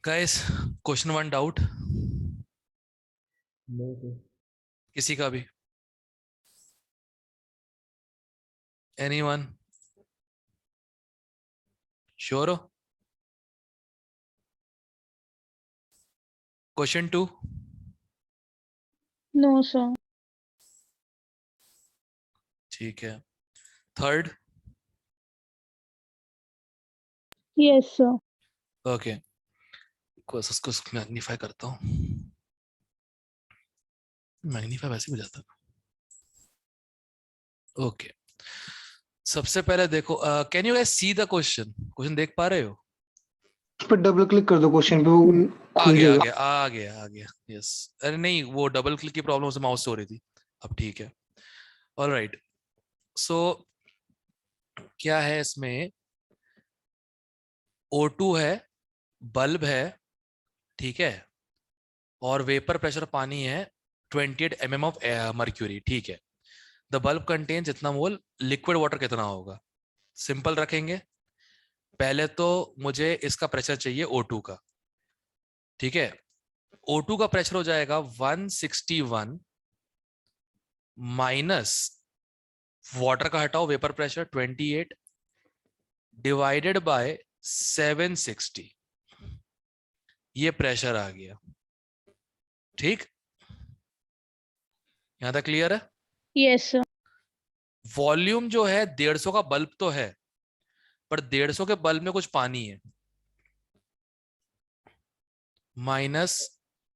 Guys, question one doubt नहीं sir. किसी का भी? एनीवन? श्योर हो? Question two? No, sir. ठीक है। थर्ड? Yes, sir. ओके, इसको मैग्नीफाई करता हूँ। मैग्नीफाई वैसे भी हो जाता है। ओके, सबसे पहले देखो, can you guys see the question? Question देख पा रहे हो? उस पर डबल क्लिक कर दो क्वेश्चन पे, वो आ खुल गया आ जाएगा। गया आ गया आ गया। यस। अरे नहीं, वो डबल क्लिक की प्रॉब्लम से माउस से हो रही थी। अब ठीक है। ऑलराइट, सो क्या है इसमें? O2 है, बल्ब है, ठीक है, और वेपर प्रेशर पानी है 28 mm ऑफ मर्क्यूरी, ठीक है। द बल्ब कंटेन्स इतना मोल, लिक्विड वाटर कितना होगा? सिंपल रखेंगे। पहले तो मुझे इसका प्रेशर चाहिए O2 का, ठीक है। O2 का प्रेशर हो जाएगा 161 माइनस वाटर का हटाओ वेपर प्रेशर 28 डिवाइडेड बाय 760। ये प्रेशर आ गया, ठीक। यहां तक क्लियर है? Yes, sir. वॉल्यूम जो है 150 का बल्ब तो है, पर 150 के बल्ब में कुछ पानी है, minus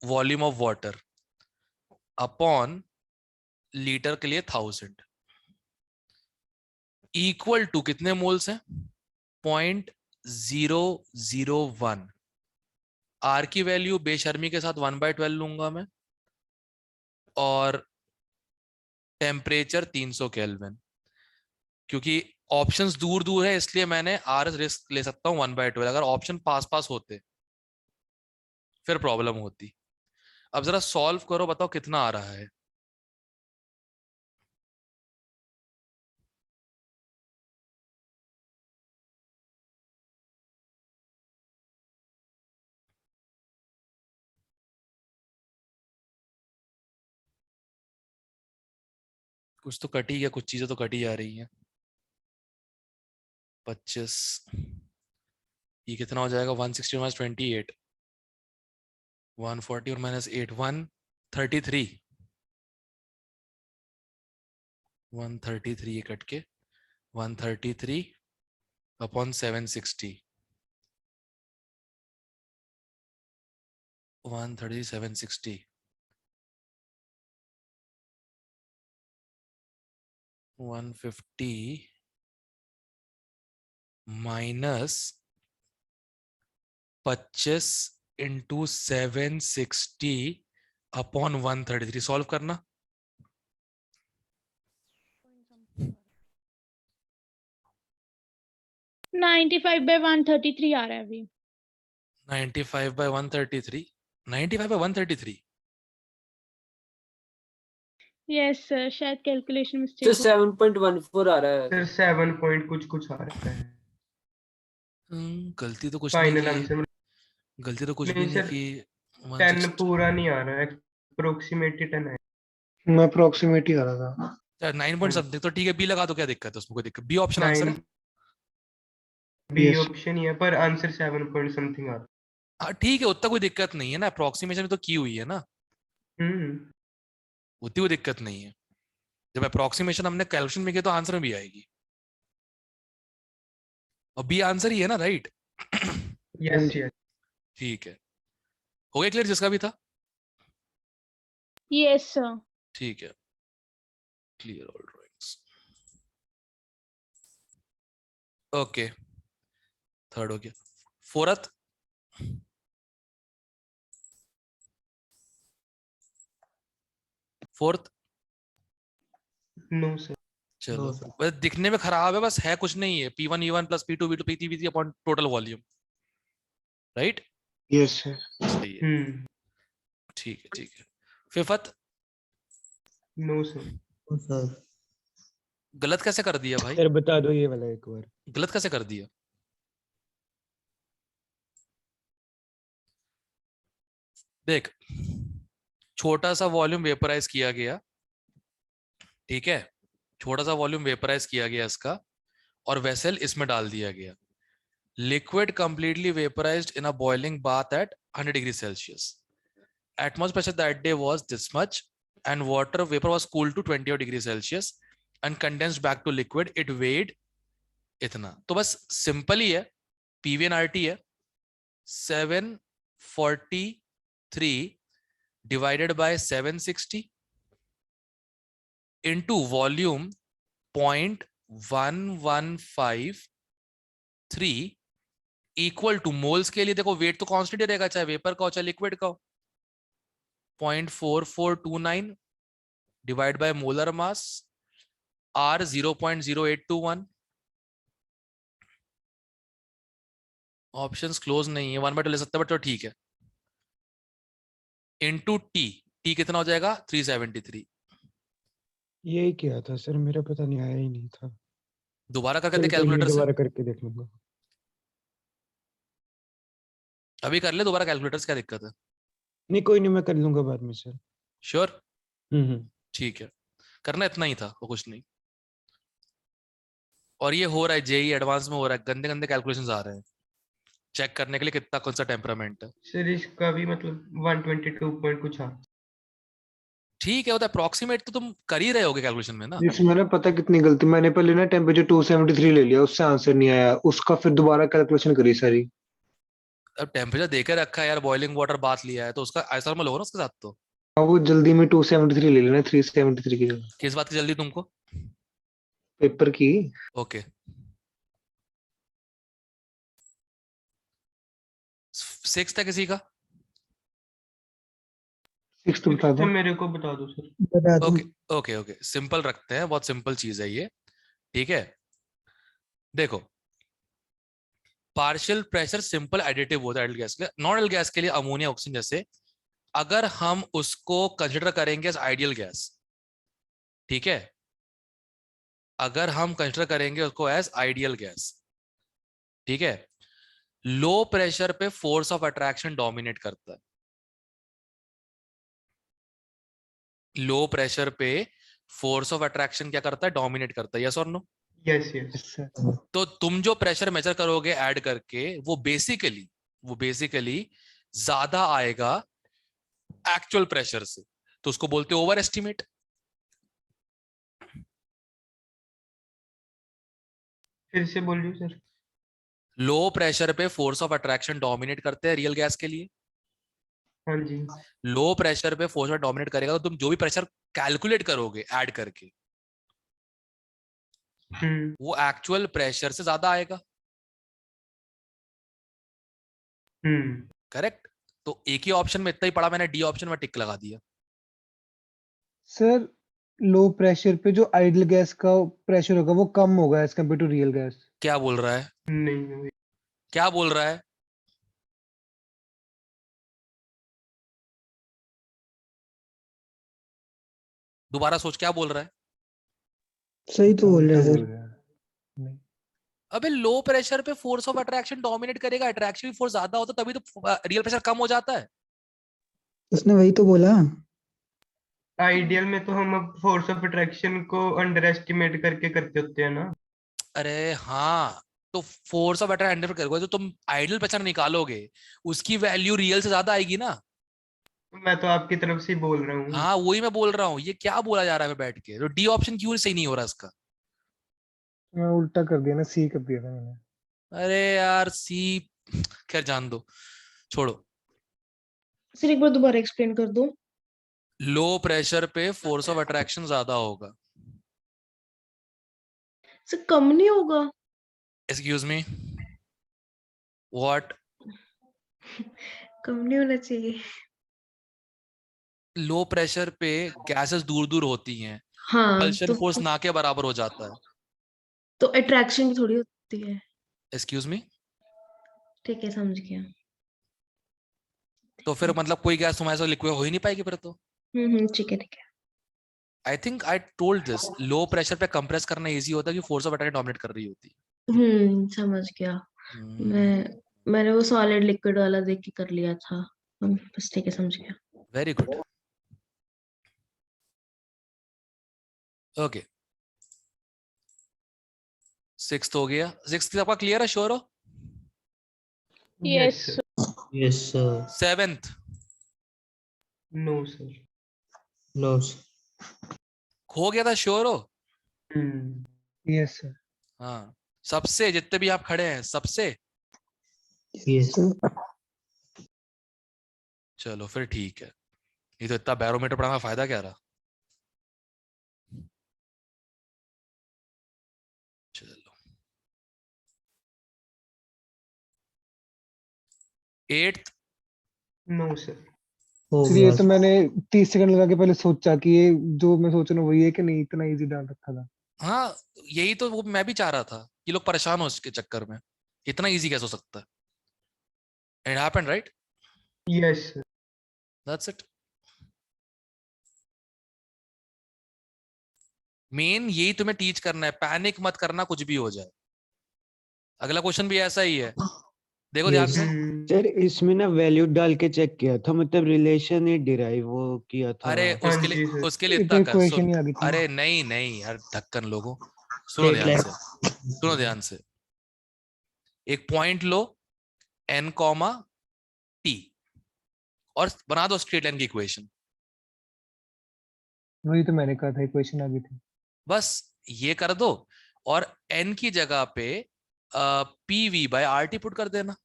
volume of water upon litre के लिए 1000 इक्वल टू कितने मोल्स हैं? 0.001। आर की वैल्यू बेशर्मी के साथ 1/12 लूंगा मैं, और टेम्परेचर 300 केल्विन। क्योंकि ऑप्शंस दूर दूर है इसलिए मैंने आर रिस्क ले सकता हूं 1/12। अगर ऑप्शन पास पास होते फिर प्रॉब्लम होती। अब जरा सॉल्व करो, बताओ कितना आ रहा है। कुछ तो कटी है, कुछ चीजें तो कटी जा रही हैं। 25, ये कितना हो जाएगा? 160 माइनस 28, 140 और माइनस 8, 133। 133 ये कट के 133 upon 760, 130 760 150 minus 25 into 760 upon 133। Solve करना। 95 by 133 आ रहा है अभी। 95 by 133, 95 by 133। Yes, sir. शायद कैलकुलेशन सर मिस्टेक हो। 7.14 आ रहा है। सर 7 पॉइंट कुछ आ रहा है। गलती तो कुछ नहीं फाइनल की, आंसर गलती तो कुछ भी नहीं नहीं सर, की। 10 160 पूरा नहीं आ रहा है, अप्रोक्सीमेटली 10 है। मैं अप्रोक्सीमेट ही आ रहा था। 9 पॉइंट समथिंग, तो ठीक है, बी लगा दो, क्या दिक्कत है उसमें? कोई दिक्कत? बी ऑप्शन आंसर 9 है। B yes. ऑप्शन ही है, पर आंसर 7 पॉइंट समथिंग आ रहा हाँ ठीक है, उतना कोई दिक्कत नहीं है ना, अप्रोक्सीमेशन तो की हुई है ना, है। उतनी कोई दिक्कत नहीं है। जब अप्रोक्सीमेशन हमने कैलकुलेशन में किया तो आंसर में भी आएगी, और बी आंसर ही है ना, राइट? Yes yes. ठीक है, हो गया क्लियर जिसका भी था? Yes, sir. ठीक है, clear all drawings. Okay, third हो गया। फोर्थ? फोर्थ? No sir. चलो, बस दिखने में खराब है, बस है कुछ नहीं है। P1 E1 plus P2 V2 P3 V3 upon total volume, right? Yes sir. सही है, ठीक है ठीक है। फिफ्थ? No sir. सर गलत कैसे कर दिया भाई? सर बता दो ये वाला एक बार। गलत कैसे कर दिया? देख, छोटा सा वॉल्यूम वेपराइज किया गया, ठीक है, छोटा सा वॉल्यूम वेपराइज किया गया इसका, और वेसल इसमें डाल दिया गया. Liquid completely vaporized in a boiling bath at 100 degree Celsius. Atmospheric pressure that day was this much, and water vapor was cooled to 20 degrees Celsius and condensed back to liquid. It weighed इतना. तो बस simple ही है, PV and RT है, 743 divided by 760 into volume 0.1153 equal to moles के लिए देखो wait तो constant ही रहेगा, चाहे वेपर का हो चाहे लिक्विड का हो. 0.4429 divided by molar mass, R 0.0821. Options close नहीं है, 1/2 ले सकते, बट तो ठीक है. इनटू टी, टी कितना हो जाएगा? 373. यही किया था सर, मेरा पता नहीं, आया ही नहीं था. दोबारा करके चलो, दे कोई नहीं, कैलकुलेटर से. दोबारा करके देख लूंगा. अभी कर ले दोबारा कैलकुलेटर से, क्या दिक्कत है? नहीं, कोई नहीं, मैं कर लूंगा बाद में सर. श्योर? हम्म. ठीक है, करना इतना ही था, वो कुछ नहीं. और ये हो रहा है जेई एडवांस में हो रहा है, गंदे गंदे कैलकुलेशंस आ रहे हैं चेक करने के लिए कितना कौन सा टेम्परामेंट है. सर इसका भी मतलब 122 पॉइंट कुछ आ. ठीक है, होता है अप्रोक्सीमेट, तो तुम कर ही रहे होगे कैलकुलेशन में ना. इसमें ना पता कितनी गलती, मैंने पहले ना टेम्परेचर 273 ले लिया, उससे आंसर नहीं आया, उसका फिर दोबारा कैलकुलेशन करी सारी. अब टेम्परेचर देके रखा है यार, बॉइलिंग वाटर बात लिया है तो उसका आइसोथर्मल होगा ना उसके साथ. तो हाँ, वो जल्दी में 273 ले लेना, 373 की जगह. किस बात की जल्दी तुमको? पेपर की. ओके. 6 था किसी का? 6 तो बता तो दो. मेरे को बता दो सर. बता दूं. ओके ओके ओके, सिंपल रखते हैं, बहुत सिंपल चीज है ये. ठीक है, देखो, पार्शियल प्रेशर सिंपल एडिटिव होता है आइडियल गैस के लिए. नॉन आइडियल गैस के लिए अमोनिया ऑक्सीजन जैसे, अगर हम उसको कंसिडर करेंगे एज आइडियल गैस, ठीक है, अगर हम कंसिडर करेंगे उसको एज आइडियल गैस, ठीक है, लो प्रेशर पे फोर्स ऑफ अट्रैक्शन डोमिनेट करता है. लो प्रेशर पे फोर्स ऑफ अट्रैक्शन क्या करता है? डोमिनेट करता है. यस और नो? Yes yes. तो तुम जो प्रेशर मेजर करोगे ऐड करके, वो बेसिकली ज्यादा आएगा एक्चुअल प्रेशर से, तो उसको बोलते हैं ओवर एस्टिमेट. फिर से बोलिए सर. लो प्रेशर पे फोर्स ऑफ अट्रैक्शन डोमिनेट करते हैं रियल गैस के लिए. हाँ जी. लो प्रेशर पे फोर्स ऑफ डोमिनेट करेगा तो तुम जो भी प्रेशर कैलकुलेट करोगे ऐड करके, वो एक्चुअल प्रेशर से ज्यादा आएगा. करेक्ट. तो एक ही ऑप्शन में इतना ही पढ़ा मैंने, डी ऑप्शन में टिक लगा दिया. सर, लो प्रेशर पे जो आइडियल गैस का प्रेशर होगा वो कम होगा as compare to real gas. क्या बोल रहा है? नहीं. क्या बोल रहा है? दोबारा सोच, क्या बोल रहा है? सही तो बोल रहे हैं सर. अबे लो प्रेशर पे फोर्स ऑफ अट्रैक्शन डोमिनेट करेगा, अट्रैक्शन फोर्स ज्यादा होता तभी तो रियल प्रेशर कम हो जाता है. उसने वही तो बोला. आइडियल में तो हम अब फोर्स ऑफ अट्रैक्शन को अंडर एस्टिमेट करके करते होते हैं ना. अरे हाँ, तो फोर्स ऑफ अट्रैक्शन करोगे तो तुम आइडियल प्रेशर निकालोगे, उसकी वैल्यू रियल से ज्यादा आएगी ना. मैं तो आपकी तरफ से बोल रहा हूँ. हाँ वही मैं बोल रहा हूँ, ये क्या बोला जा रहा है बैठ के? तो डी ऑप्शन क्यों सही नहीं हो रहा इसका? मैं उल्टा कर दिया ना, सी कर दिया था मैंने. अरे यार सी, खैर जान दो, छोड़ो. सर एक बार दोबारा एक्सप्लेन कर दो. लो प्रेशर पे फोर्स ऑफ अट्रैक्शन ज्यादा होगा. सर कम नहीं होगा? Excuse me, what? कम नहीं होना चाहिए. लो प्रेशर पे गैसेस दूर दूर होती हैं, हाँ पल्शन फोर्स ना के बराबर हो जाता है. तो अट्रैक्शन भी थोड़ी होती है. एक्सक्यूज मी, ठीक है, समझ गया. तो फिर मतलब कोई गैस तुम्हारे साथ लिक्विड हो ही नहीं पाएगी फिर तो. ठीक है ठीक है. I think I told this, low pressure पे कंप्रेस करना इजी होता है कि फोर्स ऑफ अटैक डोमिनेट कर रही होती है. समझ गया. मैंने वो सॉलिड लिक्विड वाला देख के कर लिया था. बस ठीक है, समझ गया। Very good. ओके, 6th हो गया। 6th आपका क्लियर है, श्योर हो? Yes. sir. Yes, sir. 7th No, sir. No, sir. हो गया था, श्योर हो? Yes sir. हाँ, सबसे, जितने भी आप खड़े हैं सबसे। Yes. चलो फिर ठीक है, ये तो इतना बैरोमीटर पढ़ाने का फायदा क्या रहा। चलो 8th No, sir. हो सर ये गया तो मैंने 30 सेकंड लगा के पहले सोचा कि ये जो मैं सोच रहा हूँ वही है कि नहीं, इतना इजी डाल रखा था। हाँ, यही तो वो मैं भी चाह रहा था कि लोग परेशान हो इसके चक्कर में, इतना इजी कैसे हो सकता है। It happened, right? Yes, sir. That's it. Main यही तुम्हें टीच करना है, पैनिक मत करना कुछ भी हो जाए। अगला क्वेश्चन भी ऐसा ही है, देखो ध्यान Yes. से। सर इसमें ना वैल्यू डाल के चेक किया था, मतलब रिलेशन ही डिराइव वो किया था। अरे हाँ उसके जी, लिए सर. उसके लिए ये तो इतना कर इक्वेशन सुन। ही आ गई थी। अरे नहीं नहीं यार, ढक्कन लोगों, सुनो Eight ध्यान lakh. से, सुनो ध्यान से। एक पॉइंट लो n कॉमा t और बना दो स्ट्रेट लाइन की इक्वेशन। वही तो मैंने कहा था, इक्वेशन आ गई थी। बस ये कर दो और n की जगह पे pv बाय rt पुट कर देना।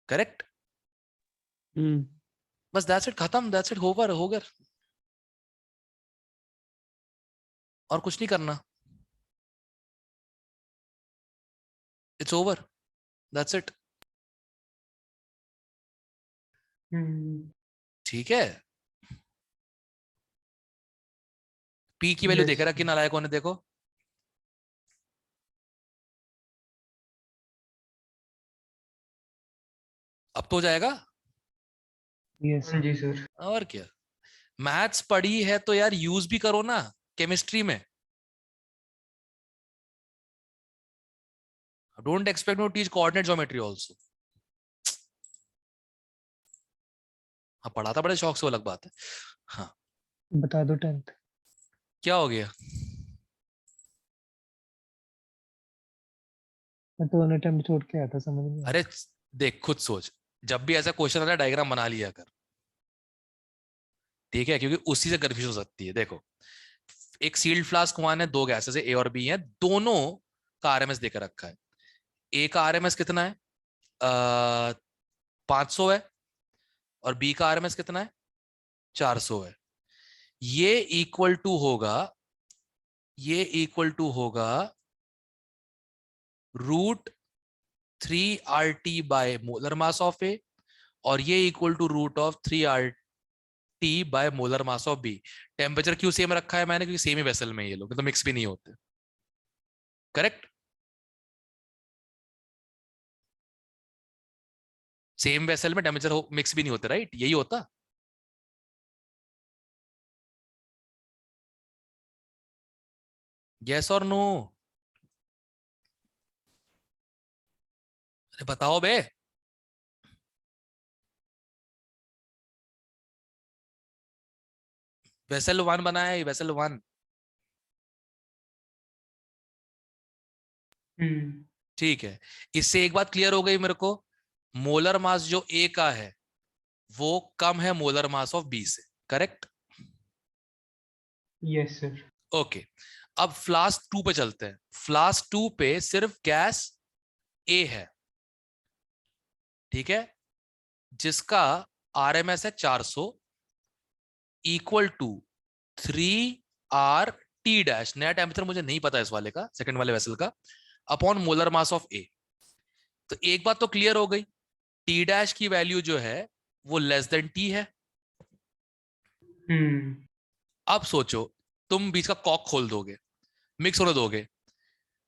करेक्ट? बस दैट्स इट, खत्म, दैट्स इट, होवर हो गया, और कुछ नहीं करना। It's over, that's it. ठीक है, p की वैल्यू Yes, देख रहा कि sir. नालायकों ने, देखो अब तो हो जाएगा। यस हाँ जी, सर. और क्या, मैथ्स पढ़ी है तो यार यूज भी करो ना केमिस्ट्री में। Don't expect me to teach coordinate geometry also. हाँ, पढ़ाता बड़े शौक से, वो अलग बात है। हाँ, बता दो 10th। क्या हो गया? मैं तो वन अटेम्प्ट छोड़ के आया था, समझ नहीं आया। अरे देख, खुद सोच, जब भी ऐसा क्वेश्चन आता है डायग्राम बना लिया कर, ठीक है? क्योंकि उसी से कंफ्यूज हो सकती है। देखो, एक सील्ड फ्लास्क 1 है, दो गैसेस है ए और बी है, दोनों का आरएमएस देकर रखा है। ए का आरएमएस कितना है? 500 है, और बी का आरएमएस कितना है? 400 है। ये इक्वल टू होगा, ये इक्वल टू होगा √3RT by molar mass of A, और ये equal to √3RT by molar mass of B. Temperature क्यों सेम रखा है मैंने? क्योंकि सेम ही वेसल में ये लोग, तो मिक्स भी नहीं होते। करेक्ट? सेम वेसल में टेम्परेचर मिक्स भी नहीं होते, राइट? यही होता। यस और नो? अरे बताओ बे। वेसल 1 बनाया है, वेसल 1। ठीक है, इससे एक बात क्लियर हो गई मेरे को, मोलर मास जो ए का है वो कम है मोलर मास ऑफ बी से। करेक्ट? Yes, sir. ओके, अब फ्लास्क 2 पे चलते हैं। फ्लास्क 2 पे सिर्फ गैस ए है, ठीक है, जिसका आरएमएस है 400, इक्वल टू 3RT डैश, नया टेम्परेचर मुझे नहीं पता इस वाले का, सेकंड वाले वेसल का, अपॉन मोलर मास ऑफ ए। तो एक बात तो क्लियर हो गई, टी डैश की वैल्यू जो है वो लेस देन टी है। अब सोचो, तुम बीच का कॉक खोल दोगे, मिक्स होने दोगे,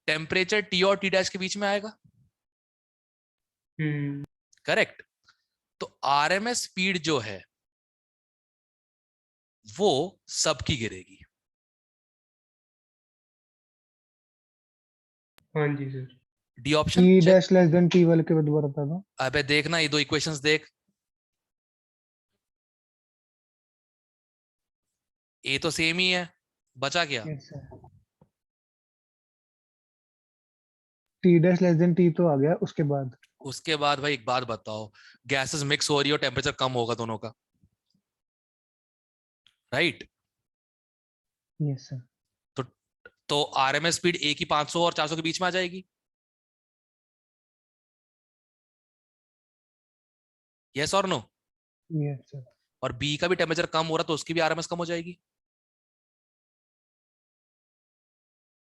टेम्परेचर टी और टी डैश के बीच में आएगा। करेक्ट? तो आरएमएस स्पीड जो है वो सबकी गिरेगी। हाँ जी, sir. D option T check. Dash less than T वाले के बाद दोबारा बता दो। अबे देखना ये दो इक्वेशंस देख, ए तो सेम ही है, बचा क्या? Yes sir. T dash less than T तो आ गया, उसके बाद उसके बाद भाई एक बात बताओ, गैसेस मिक्स हो रही है और टेम्परेचर कम होगा दोनों का, राइट? Yes sir. तो आरएमएस स्पीड ए की 500 और 400 के बीच में आ जाएगी, यस और नो? Yes sir. और बी का भी टेम्परेचर कम हो रहा तो उसकी भी आरएमएस कम हो जाएगी।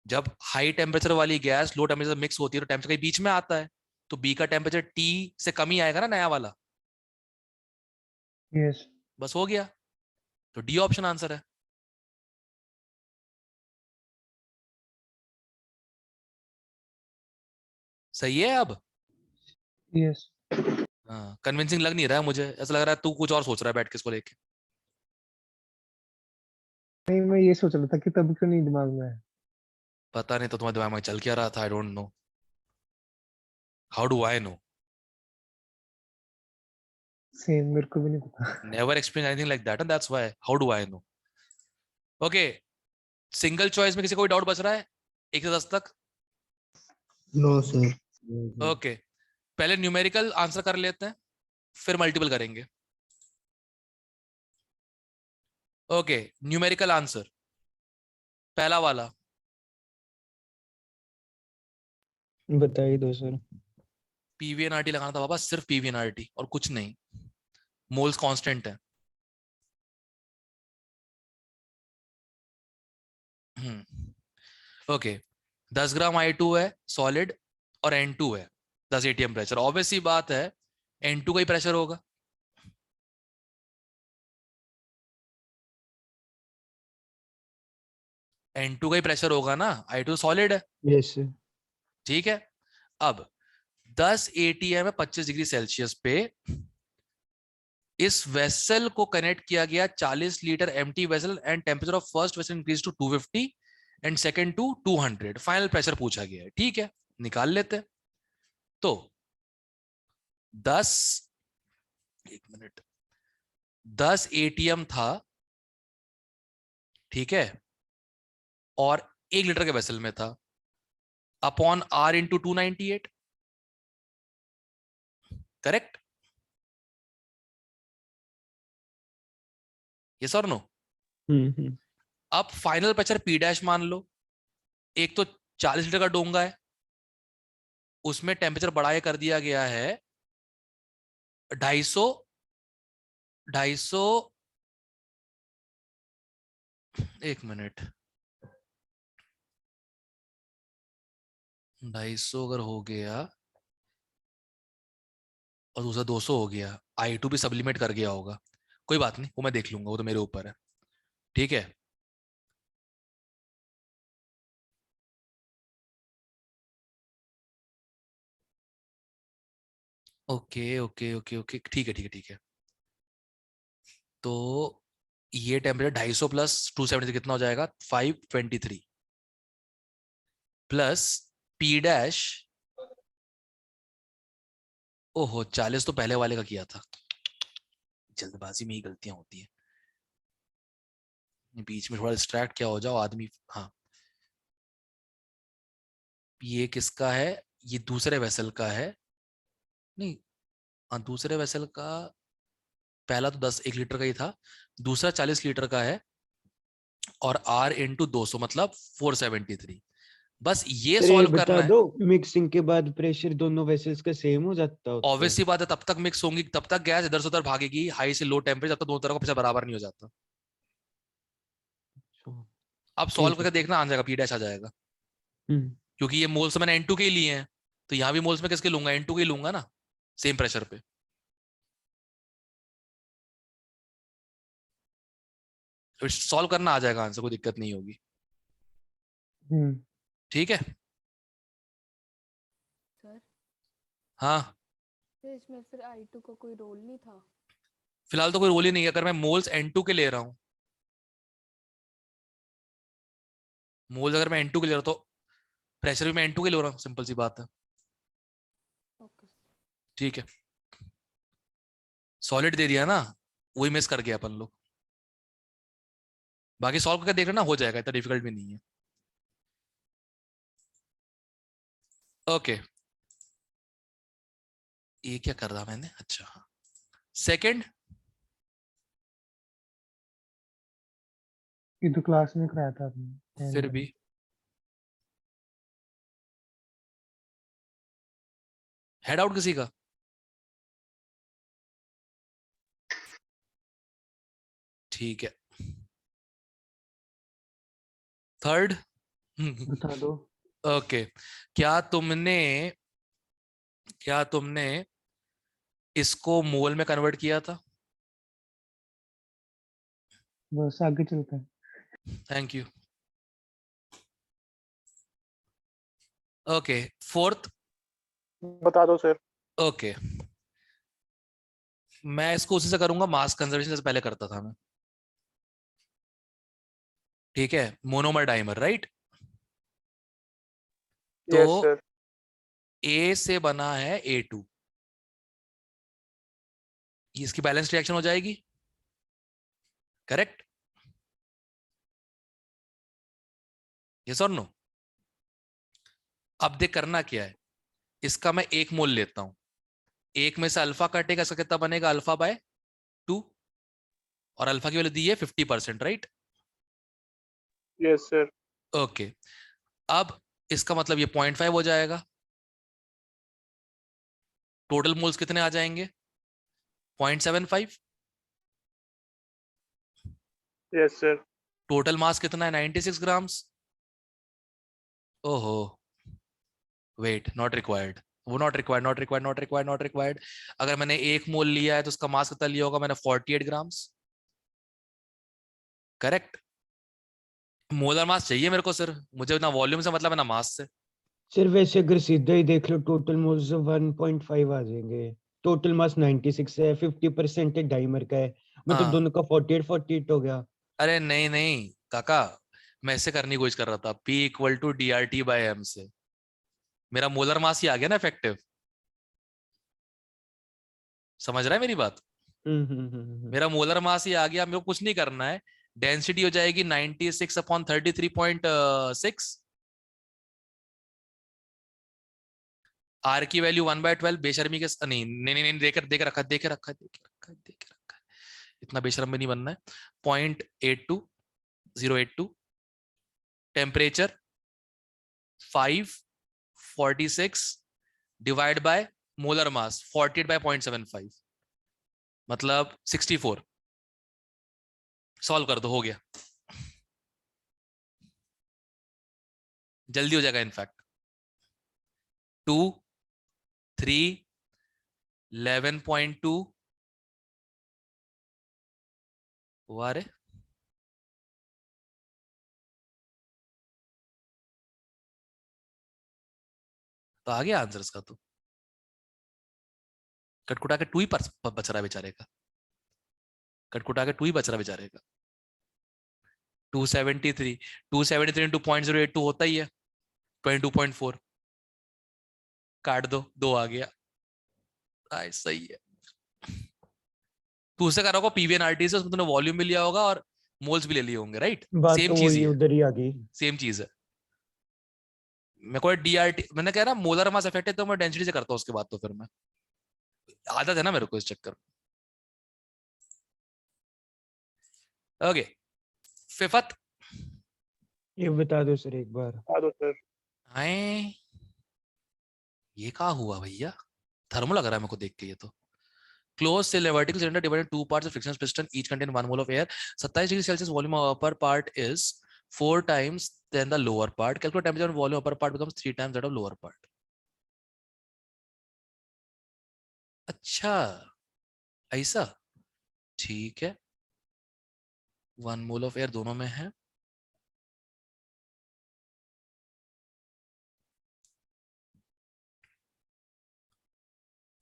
जब हाई टेम्परेचर वाली गैस लो टेम्परेचर मिक्स होती है तो टेम्परेचर के बीच में आता है, तो बी का टेम्परेचर टी से कम ही आएगा ना, नया वाला। यस। बस हो गया, तो डी ऑप्शन आंसर है। सही है अब? यस। हाँ, कन्विंसिंग लग नहीं रहा है मुझे, ऐसा लग रहा है तू कुछ और सोच रहा है बैठ के इसको लेके। नहीं, मैं ये सोच रहा था कि तब क्यों नहीं दिमाग में है। पता नहीं तो तुम्हारे दिमाग में चल क्या रहा था, I don't know, how do I know? Same, मेरे को भी नहीं पता। Never experience anything like that, that's why how do I know. Okay, single choice में किसी को कोई डाउट बच रहा है 1 से 10 तक? No, sir. ओके, पहले न्यूमेरिकल आंसर कर लेते हैं, फिर मल्टीपल करेंगे। ओके, न्यूमेरिकल आंसर पहला वाला, बताइए दो सर। पीवीएनआरटी लगाना था बाबा, सिर्फ पीवीएनआरटी और कुछ नहीं, मोल्स कांस्टेंट है। ओके, 10 ग्राम I2 है सॉलिड और N2 है 10 atm प्रेशर, ऑब्वियस सी बात है N2 का ही प्रेशर होगा। N2 का ही प्रेशर होगा ना, I2 सॉलिड है, यस सर। ठीक है। अब 10 atm है 25 डिग्री सेल्सियस पे, इस वेसल को कनेक्ट किया गया 40 litre empty vessel and temperature of first vessel increase to 250 and second to 200, final pressure पूछा गया है, ठीक है, निकाल लेते हैं। तो 10 एक मिनट 10 एटीएम था, ठीक है, और 1 लीटर के वेसल में था, upon R into 298, correct? Yes और नो? अब फाइनल प्रेशर P डैश मान लो, एक तो 40 लीटर का डोंगा है, उसमें टेम्परेचर बढ़ाया कर दिया गया है 250, एक मिनट, 250 अगर हो गया और दूसरा 200 हो गया, I2 भी सब्लिमेट कर गया होगा, कोई बात नहीं, वो मैं देख लूंगा, वो तो मेरे ऊपर है, ठीक है। ओके ओके ओके ओके, ठीक है ठीक है ठीक है। तो ये टेम्परेचर 250 प्लस 273 कितना हो जाएगा, 523 प्लस P डैश, ओहो 40 तो पहले वाले का किया था, जल्दबाजी में ही गलतियां होती है, बीच में थोड़ा डिस्ट्रैक्ट क्या हो जाओ आदमी। हाँ, ये किसका है, ये दूसरे वेसल का है, नहीं हाँ दूसरे वेसल का, पहला तो 1 लीटर का ही था, दूसरा 40 लीटर का है, और R इंटू 200 मतलब 473, बस ये सर ये सॉल्व बता करना है। दो, मिक्सिंग के बाद प्रेशर दोनों वेसल्स का सेम हो जाता है? ऑब्वियस सी बात है, तब तक मिक्स होंगी, तब तक गैस इधर से उधर भागेगी, हाई से लो टेम्परेचर, तब तक दोनों तरफ का प्रेशर बराबर नहीं हो जाता। अब सॉल्व ठीक है। करके देखना, आ जाएगा, P डैश आ जाएगा, हम्म। क्योंकि ये मोल्स मैंने N2 के ही लिए हैं, तो यहाँ भी मोल्स में किसके लूंगा, N2 के ही लूंगा ना, सेम प्रेशर पे। तो सॉल्व करना आ जाएगा आंसर, कोई दिक्कत नहीं होगी, ठीक है। सर हाँ, तो इसमें फिर I2 का कोई रोल नहीं था? फिलहाल तो कोई रोल ही नहीं है, अगर मैं मोल्स N2 के ले रहा हूँ, मोल्स अगर मैं N2 के ले रहा हूँ तो प्रेशर भी मैं N2 के ले रहा हूँ, सिंपल सी बात है। ठीक है, सॉलिड दे दिया ना, वही मिस कर गया अपन लोग। बाकी सॉल्व करके देख लेना, हो जाएगा, इतना डिफिकल्ट भी नहीं है। ओके, ये क्या कर रहा मैंने, अच्छा सेकंड, ये तो क्लास में कराया था आपने। फिर भी हेड आउट किसी का? ठीक है, थर्ड। बता दो। ओके, क्या तुमने इसको मोल में कन्वर्ट किया था? बस आगे चलते हैं। Thank you. Okay, fourth. बता दो सर। ओके, मैं इसको उसी से करूंगा, मास कंजर्वेशन से पहले करता था मैं। ठीक है, मोनोमर डाइमर, राइट? तो यस सर। ए से बना है A2, ये इसकी बैलेंस रिएक्शन हो जाएगी, करेक्ट? यस और नो? अब देख करना क्या है, इसका मैं एक मोल लेता हूं, एक में से अल्फा कटेगा, इसका कितना बनेगा, अल्फा बाय 2, और अल्फा की वैल्यू दी है 50%, राइट? Yes sir. ओके, अब इसका मतलब ये 0.5 हो जाएगा, टोटल मोल्स कितने आ जाएंगे, 0.75। Yes sir. टोटल मास कितना है, 96 ग्राम्स। ओहो, वेट, नॉट रिक्वायर्ड, वो not required, not required, not required, not required. अगर मैंने एक मोल लिया है तो उसका मास कितना लिया होगा मैंने, 48 ग्राम्स, करेक्ट? मोलर मास चाहिए मेरे को सर, मुझे ना वॉल्यूम से मतलब है ना मास से। सर वैसे अगर सीधा ही देख लो टोटल मोल्स 1.5 आ जाएंगे। टोटल मास 96 है, 50% डाइमर का है, मतलब हाँ, दोनों का 48 हो गया। अरे नहीं नहीं काका, मैं ऐसे करने की कोशिश कर रहा था, P = DRT/m से, मेरा मोलर मास ही आ गया ना इफेक्टिव। समझ रहा है मेरी बात? मेरा मोलर मास ही आ गया, मेरे को कुछ नहीं करना है, डेंसिटी हो जाएगी 96/33.6, आर की वैल्यू 1/12, बेशर्मी के नहीं नहीं नहीं, नहीं देकर रखा है, इतना बेशर्म भी नहीं बनना है। 0.82 टेम्परेचर 546 डिवाइड बाय मोलर मास 48/0.75, मतलब 64। सॉल्व कर दो, हो गया, जल्दी हो जाएगा इनफैक्ट। 2 3 11.2 हुआ रे, तो आ गया आंसर इसका, तो कटकुटा के 2 ही बच रहा बेचारे का, कटकुटा के 2 ही बच रहा बेचारे का। 273 इंटू 0.082 होता ही है 22.4, काट दो, 2 आ गया। सही है, तू उससे कर रहा होगा PVNRT से, उसमें तूने वॉल्यूम भी लिया होगा और मोल्स भी ले लिए होंगे, राइट? बात सेम तो चीज ही वही है, उधर ही आ गई। सेम चीज है। मैं कोई DRT मैंने कह रहा मोलर मास इफेक्ट है तो मैं डेंसिटी से करता हूँ उसके बाद, तो फिर मैं आदत है ना मेरे को इस चक्कर। Okay, fifth. ये बता दो सर एक बार। बता दो सर। हाय, ये कहाँ हुआ भैया, थर्मो लग रहा है मेरे को देख के ये तो। Closed cylinder vertical cylinder divided into 2 parts of frictionless piston, each contain 1 mole of air. 27 degrees Celsius volume of upper part is 4 times than the lower part. Calculate temperature and volume upper part becomes 3 times that of lower part. अच्छा, ऐसा, ठीक है, 1 mole of air दोनों में है।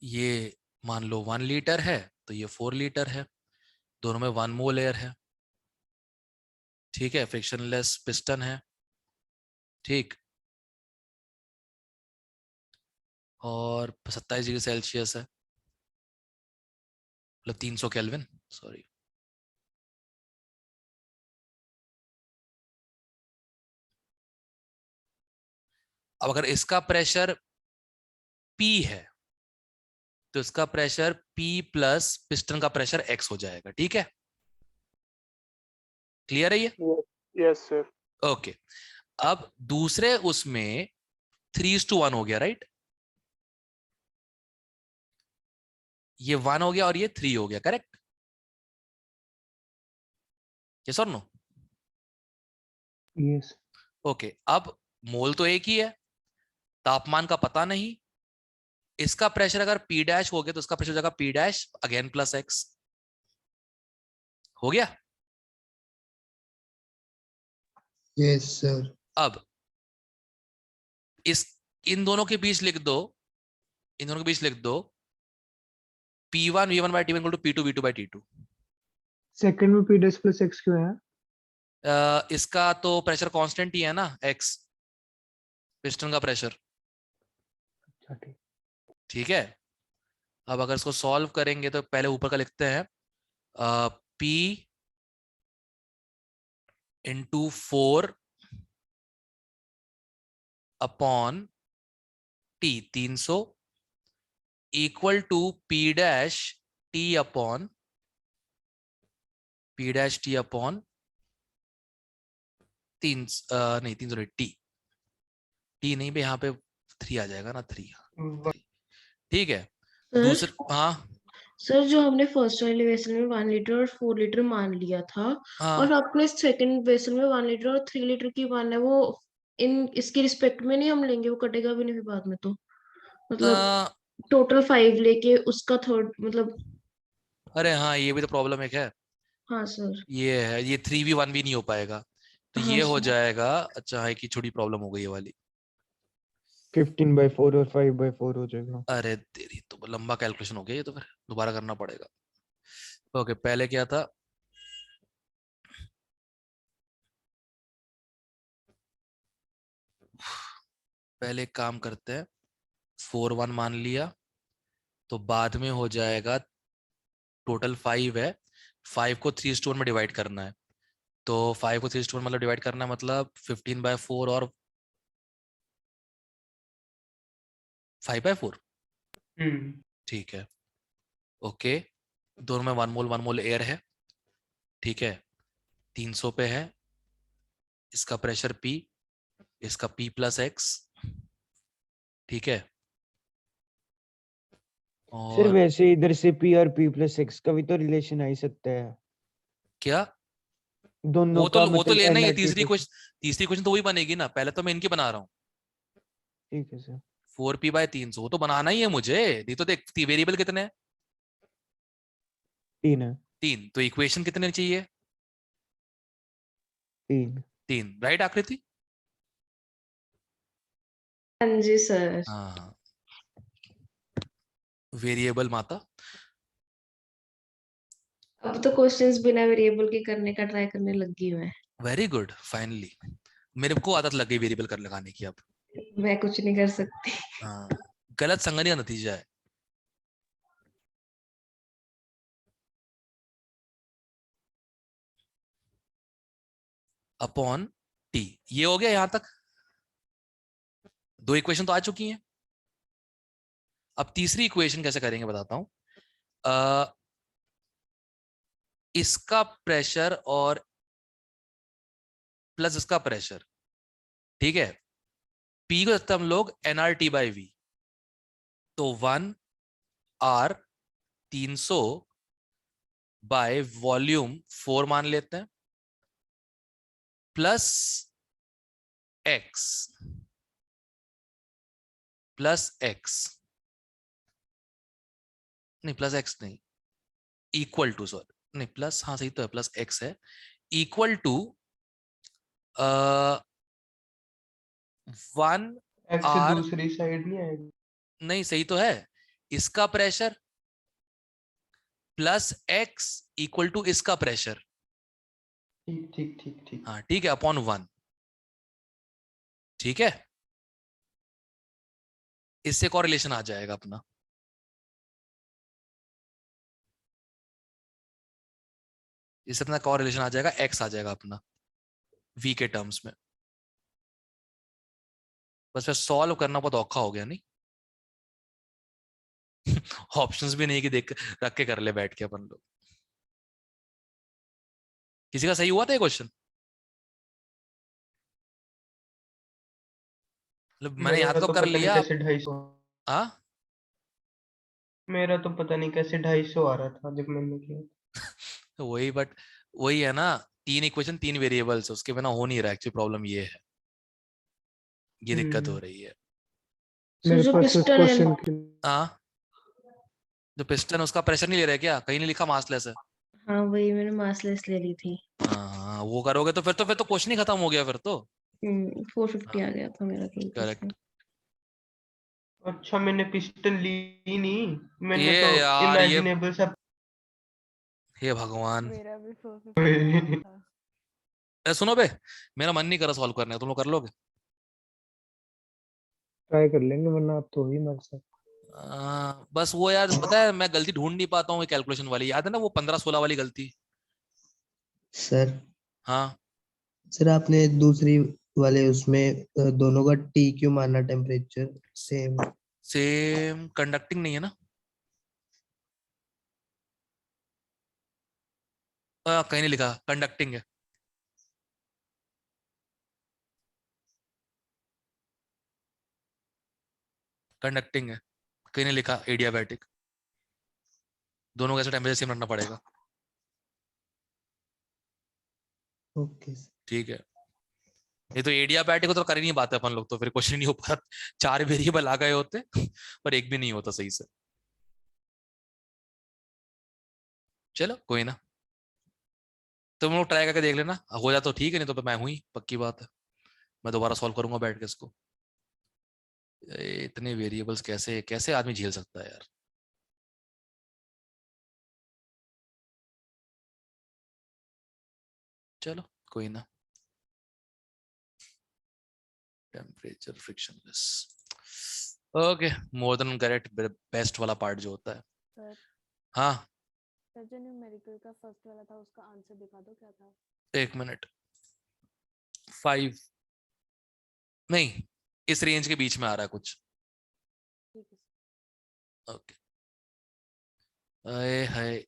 ये मान लो 1 litre है तो ये 4 लीटर है, दोनों में 1 मोल एयर है, ठीक है, फ्रिक्शनलेस पिस्टन है, ठीक। और 27 डिग्री सेल्सियस है, मतलब 300 केल्विन, सॉरी। अब अगर इसका प्रेशर P है तो इसका प्रेशर P प्लस पिस्टन का प्रेशर X हो जाएगा, ठीक है? क्लियर है ये? Yes sir. ओके। अब दूसरे उसमें 3:1 हो गया, राइट? ये 1 हो गया और ये 3 हो गया, करेक्ट? यस और नो? यस। ओके। अब मोल तो एक ही है, तापमान का पता नहीं। इसका प्रेशर अगर P डैश हो गया तो उसका प्रेशर हो जाएगा P dash again plus X। हो गया? Yes sir. अब इन दोनों के बीच लिख दो, इन दोनों के बीच लिख दो P1 V1 by T1 equal to P2 V2 by T2। Second में P डैश प्लस X क्यों है? इसका तो प्रेशर कांस्टेंट ही है ना, X, पिस्टन का प्रेशर। अच्छा ठीक। ठीक है। अब अगर इसको सॉल्व करेंगे तो पहले ऊपर का लिखते हैं, P into 4 upon T 300 equal to P dash T upon P dash T upon 300 नहीं 300 नहीं, T नहीं, पे यहाँ पे 3 आ जाएगा ना, 3। ठीक है। दूसरे, हाँ सर जो हमने फर्स्ट वाले वेसल में 1 लीटर और 4 लीटर मान लिया था, हाँ और आपने सेकंड वेसल में 1 लीटर और 3 लीटर की माना है, वो इन इसकी रिस्पेक्ट में नहीं हम लेंगे, वो कटेगा भी नहीं फिर बाद में, तो मतलब टोटल 5 लेके उसका थर्ड मतलब। अरे हाँ, ये भी तो प्रॉब्लम एक है। हाँ सर। ये है, ये 3v1v नहीं हो पाएगा, तो हाँ ये हो सर। जाएगा। अच्छा है कि छोटी प्रॉब्लम हो गई ये वाली। 15/4 और 5/4 हो जाएगा। अरे तेरी तो लंबा कैलकुलेशन हो गया ये, तो फिर दोबारा करना पड़ेगा। ओके, पहले क्या था, पहले एक काम करते हैं, 4-1 मान लिया, तो बाद में हो जाएगा टोटल 5 है, 5 को 3:1 में डिवाइड करना है, तो 5 को 3:1 मतलब डिवाइड करना है, मतलब 15/4 और 5/4। ठीक है, ओके। दोनों में 1 मोल एयर है, ठीक है। 300 पे है, इसका प्रेशर P, इसका P प्लस X, ठीक है। सर और वैसे इधर से P और P प्लस X का भी तो रिलेशन आ ही सकता है। क्या, दोनों वो का तो मतलब लेना ही है। NRT पे। तीसरी क्वेश्चन तो वही बनेगी ना, पहले तो मैं इनकी बना रहा हूँ। ठीक है सर। 4P/300 वो तो बनाना ही है मुझे, नहीं तो देख वेरिएबल कितने हैं, 3 है। 3, तो इक्वेशन कितने चाहिए, 3। 3, राइट आकृति? हाँ जी सर। हाँ हाँ, वेरिएबल माता। अब तो क्वेश्चंस बिना वेरिएबल के करने का ट्राई करने लगी हूँ मैं। वेरी गुड, फाइनली मेरे को आदत लग गई वेरिएबल कर लगाने की अब। मैं कुछ नहीं कर सकती। हाँ, गलत संगति का नतीजा है। अपॉन T, ये हो गया यहां तक, 2 इक्वेशन तो आ चुकी हैं। अब तीसरी इक्वेशन कैसे करेंगे बताता हूं। इसका प्रेशर और प्लस इसका प्रेशर, ठीक है। P को रखते हैं हम लोग nRT/V, तो 1R 300 बाय वॉल्यूम 4 मान लेते हैं, प्लस X नहीं, प्लस X नहीं, इक्वल टू, सॉरी नहीं प्लस, हाँ सही तो है, प्लस X है, इक्वल टू 1R, दूसरी साइड नहीं आएगी? नहीं सही तो है, इसका pressure plus X equal to इसका प्रेशर। ठीक ठीक ठीक ठीक। हाँ ठीक है, अपॉन 1, ठीक है। इससे कॉरिलेशन आ जाएगा अपना। इससे अपना कॉरिलेशन आ जाएगा, एक्स आ जाएगा अपना v के टर्म्स में। बस फिर सॉल्व करना बहुत औखा हो गया नहीं? ऑप्शंस भी नहीं कि देख रख के कर ले बैठ के अपन लोग। किसी का सही हुआ था ये क्वेश्चन? मतलब मैंने मेरा याद तो तो कर पता नहीं लिया। कैसे 250, हाँ मेरा तो पता नहीं कैसे 250 आ रहा था जब मैंने किया। तो वही, बट वही है ना, 3 इक्वेशन 3 वेरिएबल्स, उसके बिना हो नहीं रहा। एक्चुअली प्रॉब्लम ये है, ये दिक्कत हो रही है। सर मेरे जो पास इस पिस्टन है, क्वेश्चन की हाँ, जो पिस्टन उसका प्रेशर नहीं ले रहे क्या? कहीं नहीं लिखा मासलेस है। हाँ वही मैंने मासलेस ले ली थी। हाँ वो करोगे तो फिर तो क्वेश्चन ही खत्म हो गया फिर तो। 450 आ गया था मेरा तो करेक्ट। अच्छा मैंने पिस्टन ली नहीं, मैंने ये तो यार ये, इमेजिनेबल सब। हे भगवान। मेरा भी 450 था। सुनो बे, मेरा मन नहीं कर रहा सॉल्व करने का, तुम लोग कर लोगे? ट्राई कर लेंगे, वरना आप तो हो ही मेरे साथ। बस वो यार, पता है मैं गलती ढूंढ नहीं पाता हूँ कैलकुलेशन वाली। याद है ना वो 15-16 वाली गलती? सर हाँ सर आपने दूसरी वाले उसमें दोनों का टी क्यों माना टेम्परेचर सेम? सेम कंडक्टिंग नहीं है ना? कहीं नहीं लिखा कंडक्टिंग है। कंडक्टिंग है, कहीं नहीं लिखा एडियाबैटिक। दोनों का ऐसा टेम्परेचर सेम रखना पड़ेगा। Okay sir. ठीक है, ये तो एडियाबैटिक को तो कर ही नहीं पाते अपन लोग, तो फिर क्वेश्चन नहीं हो पाता। 4 वेरिएबल आ गए होते पर एक भी नहीं होता सही से। चलो कोई ना, तुम लोग ट्राई करके देख लेना, हो जाए तो ठीक है, नहीं तो फिर मैं हुई पक्की बात है, मैं दोबारा सॉल्व करूंगा बैठ के इसको। इतने वेरिएबल्स कैसे कैसे आदमी झेल सकता है यार। चलो कोई ना। Temperature frictionless, okay, more than correct. Best वाला पार्ट जो होता है। सर हाँ सर जो न्यूमेरिकल का फर्स्ट वाला था उसका आंसर दिखा दो क्या था? 1 मिनट। 5 नहीं, इस रेंज के बीच में आ रहा है कुछ। ठीक है सर। ओके, है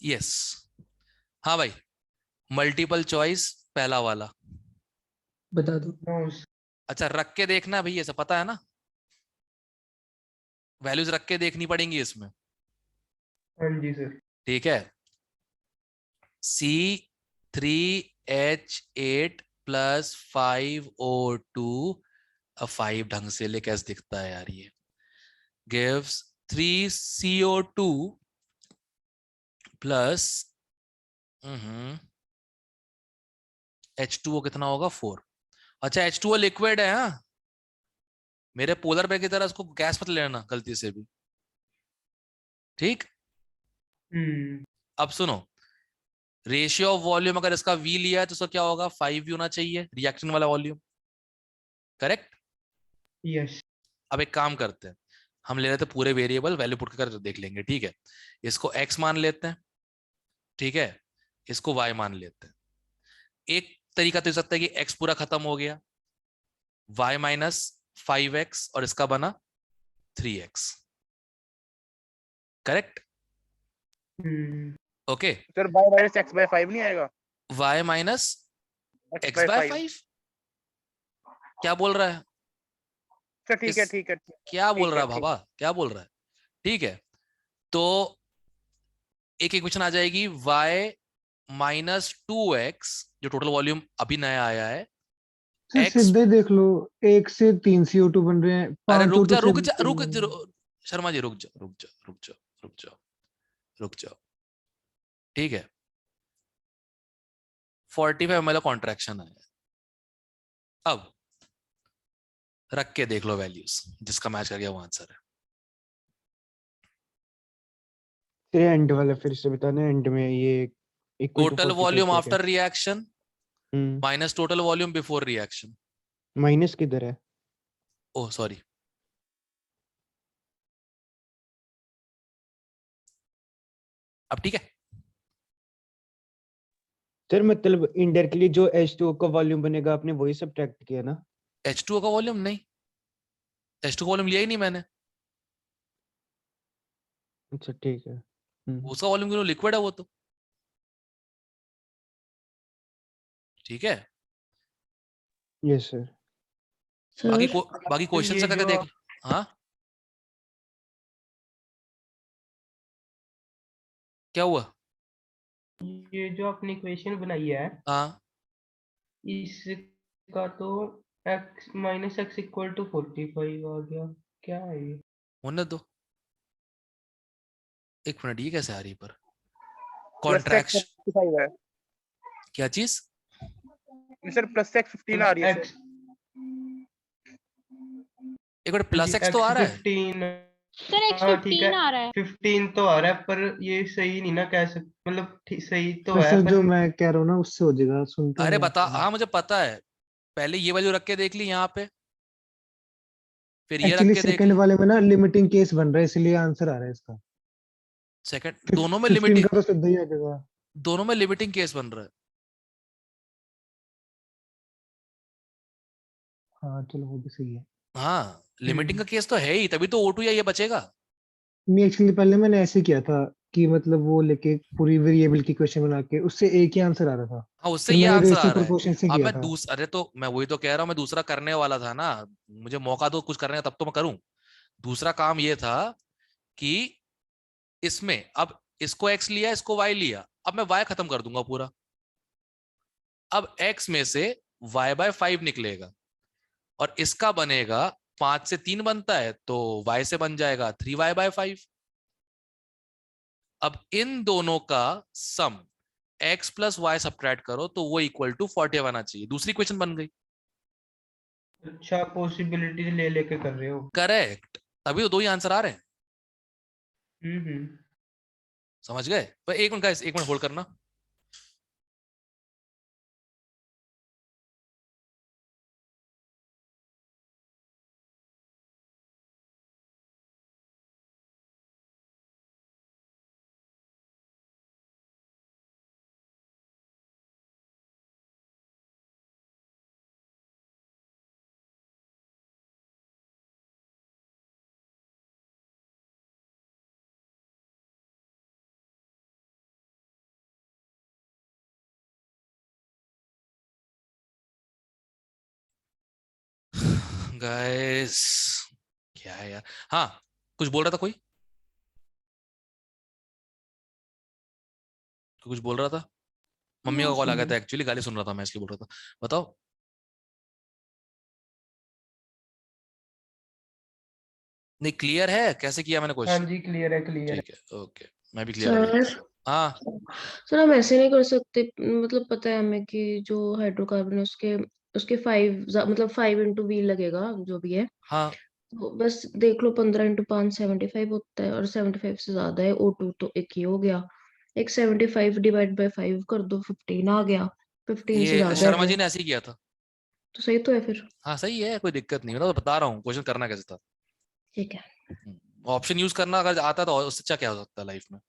यस। हाँ भाई, मल्टीपल चॉइस पहला वाला। बता दो। अच्छा रख के देखना है भैया, ऐसा पता है ना? वैल्यूज रख के देखनी पड़ेंगी इसमें। हाँ जी सर। ठीक है, C3H8 + 5O2, 5 ढंग से ले कैसे दिखता है यार ये, gives 3CO2 प्लस H2O कितना होगा 4। अच्छा H2O लिक्विड है, हाँ मेरे पोलर बैग की तरह इसको गैस मत लेना गलती से भी, ठीक? अब सुनो, रेशियो ऑफ वॉल्यूम अगर इसका V लिया है तो इसका क्या होगा 5V होना चाहिए, रिएक्शन वाला वॉल्यूम, करेक्ट? यस। अब एक काम करते हैं, हम ले लेते हैं पूरे वेरिएबल, वैल्यू पुट कर देख लेंगे, ठीक है? इसको x मान लेते हैं, ठीक है, इसको y मान लेते हैं। एक तरीका तो हो सकता है कि x पूरा खत्म हो गया, y - 5x और इसका बना 3x, correct? Okay, sir y - x/5 नहीं आएगा? y - x/5 क्या बोल रहा है? सर ठीक है ठीक है। क्या बोल ठीक रहा है, है बाबा, क्या बोल रहा है? ठीक है, तो एक इक्वेशन आ जाएगी y - 2x, जो टोटल वॉल्यूम अभी नया आया है। सर x, सीधे देख लो, 1 से 3 CO2 बन रहे हैं, अरे 5 रुक जा O2 से रुक जा रुक जा, शर्मा जी रुक जा रुक जा रुक जा रुक जाओ रुक जाओ, ठीक है? 45 ml कॉन्ट्रैक्शन है। अब रख के देख लो वैल्यूज, जिसका मैच कर गया वो आंसर है। एंड वाला फिर से बताना, एंड में ये इक्वल टू टोटल 45 वॉल्यूम करके। After reaction minus total volume before reaction, minus किधर है? ओह सॉरी, अब ठीक है। सर मतलब इनडायरेक्टली जो H2O का वॉल्यूम बनेगा आपने वही सब्ट्रैक्ट किया ना? H2O का वॉल्यूम नहीं, H2 का वॉल्यूम लिया ही नहीं मैंने। अच्छा ठीक है। उसका वॉल्यूम क्यों, लिक्विड है वो तो। ठीक है, यस सर। बाकी सर बाकी क्वेश्चन ये से करके जो देख। हाँ क्या हुआ? ये जो आपने इक्वेशन बनाई है हाँ इसका तो x minus x equal to 45 आ गया, क्या है ये? होने दो, एक मिनट, ये कैसे आ रही पर प्लस एक्स कॉन्ट्रैक्शन? 55 है क्या चीज? सर, प्लस एक्स 15 आ रही है x सर। एक मिनट, प्लस जी एक्स तो x आ रहा है। 15, सर एक्स हाँ ठीक 15 है, आ रहा है। 15 तो आ रहा है पर ये सही नहीं ना कह सकते, मतलब सही तो है सर पर जो मैं कह रहा हूँ ना उससे हो जाएगा, सुन तो अरे नहीं बता, आपको। हाँ मुझे पता है, पहले ये वैल्यू रख के देख ली यहाँ पे, फिर ये रख एक्चुअली के देख सेकंड ली। वाले में ना लिमिटिंग केस बन रहा है, इसलिए आंसर आ रहा है इसका। सेकंड दोनों में 15 लिमिटिंग, का तो सीधा ही आ जाएगा। दोनों में लिमिटिंग केस बन रहा है। हाँ चलो वो भी सही है। हाँ लिमिटिंग का केस तो है ही, तभी तो O2 या ये बचेगा। नहीं एक्चुअली पहले मैंने ऐसे किया था कि मतलब वो लेके पूरी वेरिएबल की क्वेश्चन बना के उससे एक ही आंसर आ रहा था। हाँ उससे फिर ये मैंने आंसर आ रेशियो रहा है। प्रोपोर्शन से अब किया मैं था। अरे तो मैं वही तो कह रहा हूँ, मैं दूसरा करने वाला था ना, मुझे मौका दो कुछ करने का तब तो मैं करूं। दूसरा काम ये था कि इसमें अब इसको x लिया, इसको y लिया, अब मैं y खत्म कर दूंगा पूरा। अब x में से y/5 निकलेगा और इसका बनेगा, 5 से 3 बनता है तो y से बन जाएगा 3y/5। अब इन दोनों का सम x प्लस वाई सब्ट्रैक्ट करो तो वो इक्वल टू 40 आना चाहिए। दूसरी क्वेश्चन बन गई। अच्छा पॉसिबिलिटी ले लेके कर रहे हो। करेक्ट, तभी तो दो ही आंसर आ रहे हैं। हम्म। समझ गए? पर एक मिनट गाइस, एक मिनट होल्ड करना। गाइस क्या है यार? हाँ कुछ बोल रहा था कोई, कुछ बोल रहा था। मम्मी का हाँ कॉल आ गया सुनो। था, एक्चुअली गाली सुन रहा था मैं, इसलिए बोल रहा था। बताओ। नहीं क्लियर है कैसे किया मैंने हाँ क्वेश्चन? जी क्लियर है, क्लियर है। ठीक है ओके, मैं भी क्लियर अभी। सर हाँ सर हम ऐसे नहीं कर सकते, मतलब पता है हमें कि जो हाइड्रोकार्बन है उसके उसके 5 मतलब 5 × V लगेगा जो भी है। हाँ तो बस देख लो 15 × 5 75 होता है और 75 से ज्यादा है O2 तो एक ही हो गया। एक 75 डिवाइड बाय 5 कर दो 15 आ गया। 15 से ये ज्यादा है शर्मा वो। जी ने ऐसे ही किया था। तो सही तो है फिर। हाँ सही है, कोई दिक्कत नहीं, मैं तो बता रहा हूँ क्वेश्चन करना कैसे था। ठीक है। ऑप्शन यूज करना अगर आता तो उससे अच्छा क्या हो सकता है लाइफ में।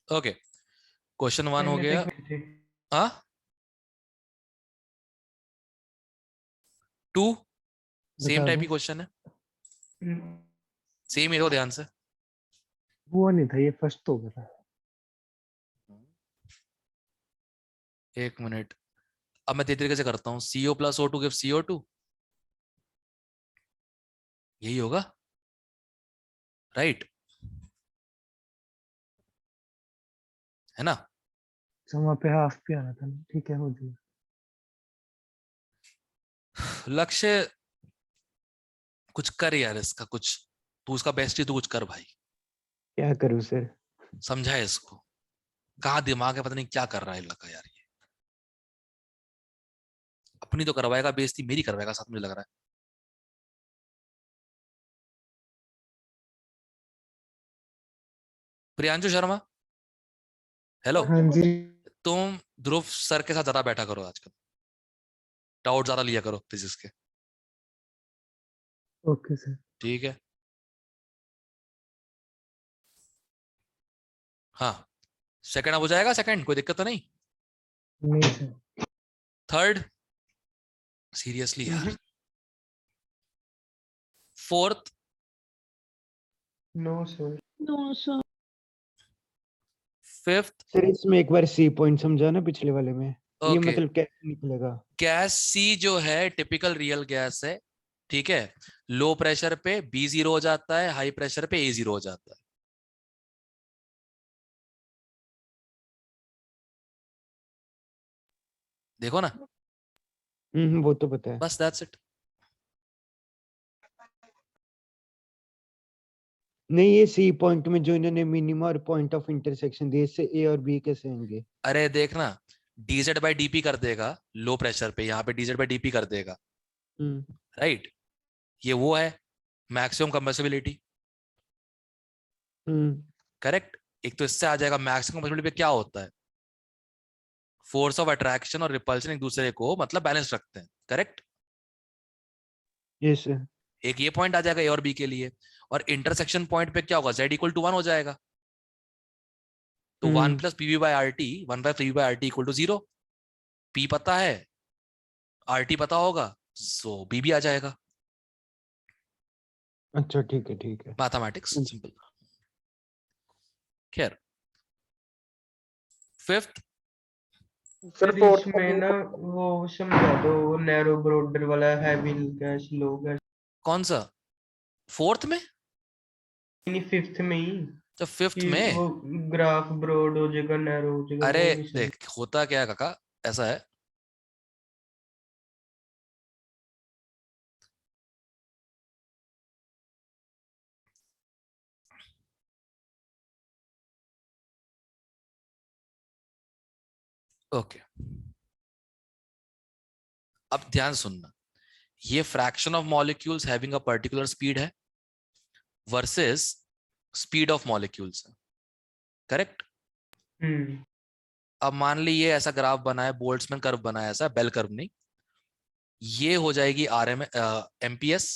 ओके, क्वेश्चन 1 हो पहले गया। तक थे। हाँ 2 सेम बता टाइप दो। की क्वेश्चन है, हम्म, सेम ही, तो ध्यान से। वो नहीं था, ये फर्स्ट तो हो गया था। एक मिनट, अब मैं तेरी तरीके से करता हूँ। CO plus O2 give CO2, यही होगा राइट, है ना? तो वहाँ पे हाफ पे आना था ना, ठीक है हो जाएगा। लक्ष्य कुछ कर यार, इसका कुछ, तू उसका बेस्ट ही, तू कुछ कर भाई। क्या करूं सर? समझा है इसको, कहाँ दिमाग है, पता नहीं क्या कर रहा है लड़का यार ये। अपनी तो करवाएगा बेइज्जती, मेरी करवाएगा साथ, मुझे लग रहा है। प्रियांशु शर्मा, हेलो। हाँ जी। तुम ध्रुव सर के साथ ज्यादा बैठा करो आजकल। डाउट ज्यादा लिया करो फिजिक्स के, ओके सर। ठीक है। हाँ, सेकंड अब हो जाएगा, सेकंड कोई दिक्कत तो नहीं। नहीं सर। थर्ड सीरियसली यार। Fourth no sir. No sir. Fifth sir इसमें एक बार सी पॉइंट समझा ना पिछले वाले में, ये ओके। मतलब कैसे निकलेगा? गैस सी जो है टिपिकल रियल गैस है, ठीक है। लो प्रेशर पे बी जीरो हो जाता है, हाई प्रेशर पे ए जीरो हो जाता है। देखो ना, वो तो पता है। बस दैट्स इट। नहीं, ये सी पॉइंट में जो इन्होंने मिनिमम और पॉइंट ऑफ इंटरसेक्शन दिए, इससे ए और बी कैसे होंगे? अरे देखना, डीजेड बाई डीपी कर देगा लो प्रेशर पे, यहाँ पे डीजेड बाई डीपी कर देगा, राइट। ये वो है मैक्सिमम कंप्रेसिबिलिटी, करेक्ट। एक तो इससे आ जाएगा मैक्सिमम कंप्रेसिबिलिटी पे क्या होता है, फोर्स ऑफ अट्रैक्शन और रिपल्शन एक दूसरे को मतलब बैलेंस रखते हैं, करेक्ट। Yes sir. एक ये पॉइंट आ जाएगा ए और बी के लिए, और इंटरसेक्शन पॉइंट पे क्या होगा, z इक्वल टू 1 हो जाएगा। तो 1 plus PV by R T, 1 by PV by R T equal to 0। P पता है, आर टी पता होगा, सो बी भी आ जाएगा। अच्छा ठीक है, ठीक है। Mathematics simple. खैर, फिफ्थ सर फिर फोर्थ इसमें ना वो समझा दो, नैरो ब्रॉडर वाला, हैवी गैस, लो गैस। कौन सा, फोर्थ में? नहीं, फिफ्थ में ही, तो फिफ्थ कि में, वो ग्राफ ब्रॉड हो जाएगा, नैरो हो जाएगा, अरे वो नहीं समझ। देख होता क्या है काका, ऐसा है, ओके। अब ध्यान सुनना, ये fraction of molecules having a particular speed है versus speed of molecules, correct. अब मान ली ये ऐसा ग्राफ बना है, बोल्ट्जमैन कर्व बना है, ऐसा बेल कर्व नहीं, ये हो जाएगी आरएम एमपीएस,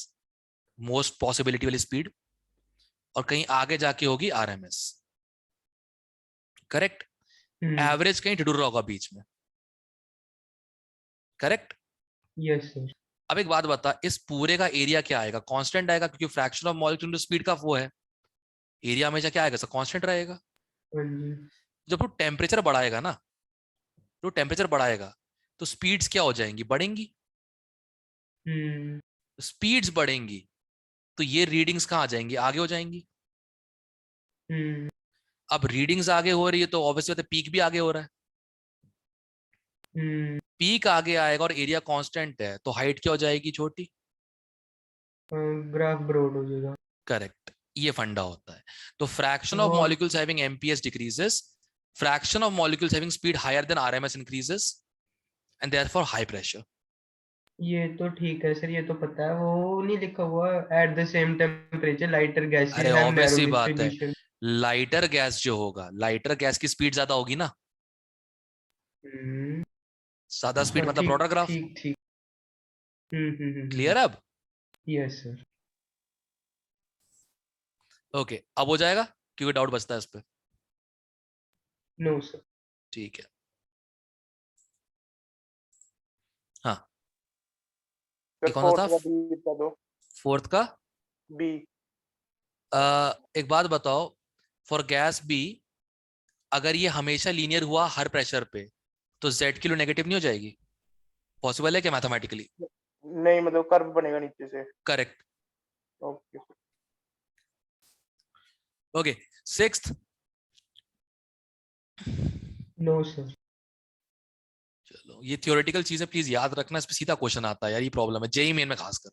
मोस्ट पॉसिबिलिटी वाली स्पीड, और कहीं आगे जाके होगी आरएमएस, करेक्ट। एवरेज कहीं ठिठुर रहा होगा बीच में, करेक्ट। Yes sir. अब एक बात बता, इस पूरे का एरिया क्या आएगा, कांस्टेंट आएगा, क्योंकि fraction of molecule into speed का वो है, एरिया हमेशा क्या आएगा, सब कांस्टेंट रहेगा। जब तू टेम्परेचर बढ़ाएगा ना, तो टेम्परेचर बढ़ाएगा तो स्पीड्स क्या हो जाएंगी, बढ़ेंगी। स्पीड्स बढ़ेंगी तो ये रीडिंग्स कहाँ आ जाएंगी, आगे हो जाएंगी। अब रीडिंग्स आगे हो रही है तो ऑब्वियसली पीक भी आगे हो रहा है, पीक आगे आएगा और एरिया कांस्टेंट है तो हाइट क्या हो जाएगी, छोटी, ग्राफ ब्रॉड हो जाएगा, करेक्ट। ये फंडा होता है। तो फ्रैक्शन ऑफ वो molecules having MPS decreases, fraction of molecules having speed higher than RMS increases, and therefore high pressure. ये तो ठीक है सर, ये तो पता है, वो नहीं लिखा हुआ at the same temperature lighter gases अरे हैव ऑब्वियस नैरो सी बात है, डिस्ट्रीब्यूशन। लाइटर गैस जो होगा, लाइटर गैस की स्पीड ज्यादा होगी ना, ज्यादा स्पीड मतलब ठीक ब्रॉडर ग्राफ, ठीक ठीक। क्लियर अब? Yes sir. ओके, अब हो जाएगा, क्योंकि डाउट बचता है इस पे, नो सर। ठीक है। हाँ, सर ये कौन सा फोर्थ था, का बी बता दो। फोर्थ का? बी। एक बात बताओ, फॉर गैस बी अगर ये हमेशा लीनियर हुआ हर प्रेशर पे, तो जेड की नेगेटिव नहीं हो जाएगी, पॉसिबल है क्या मैथमेटिकली? नहीं मतलब कर्व बनेगा नीचे से। Correct. Okay. Okay, sixth, no sir. चलो ये थियोरेटिकल चीजें प्लीज याद रखना, इस पे सीधा क्वेश्चन आता है यार, ये प्रॉब्लम है जेई मेन में खासकर।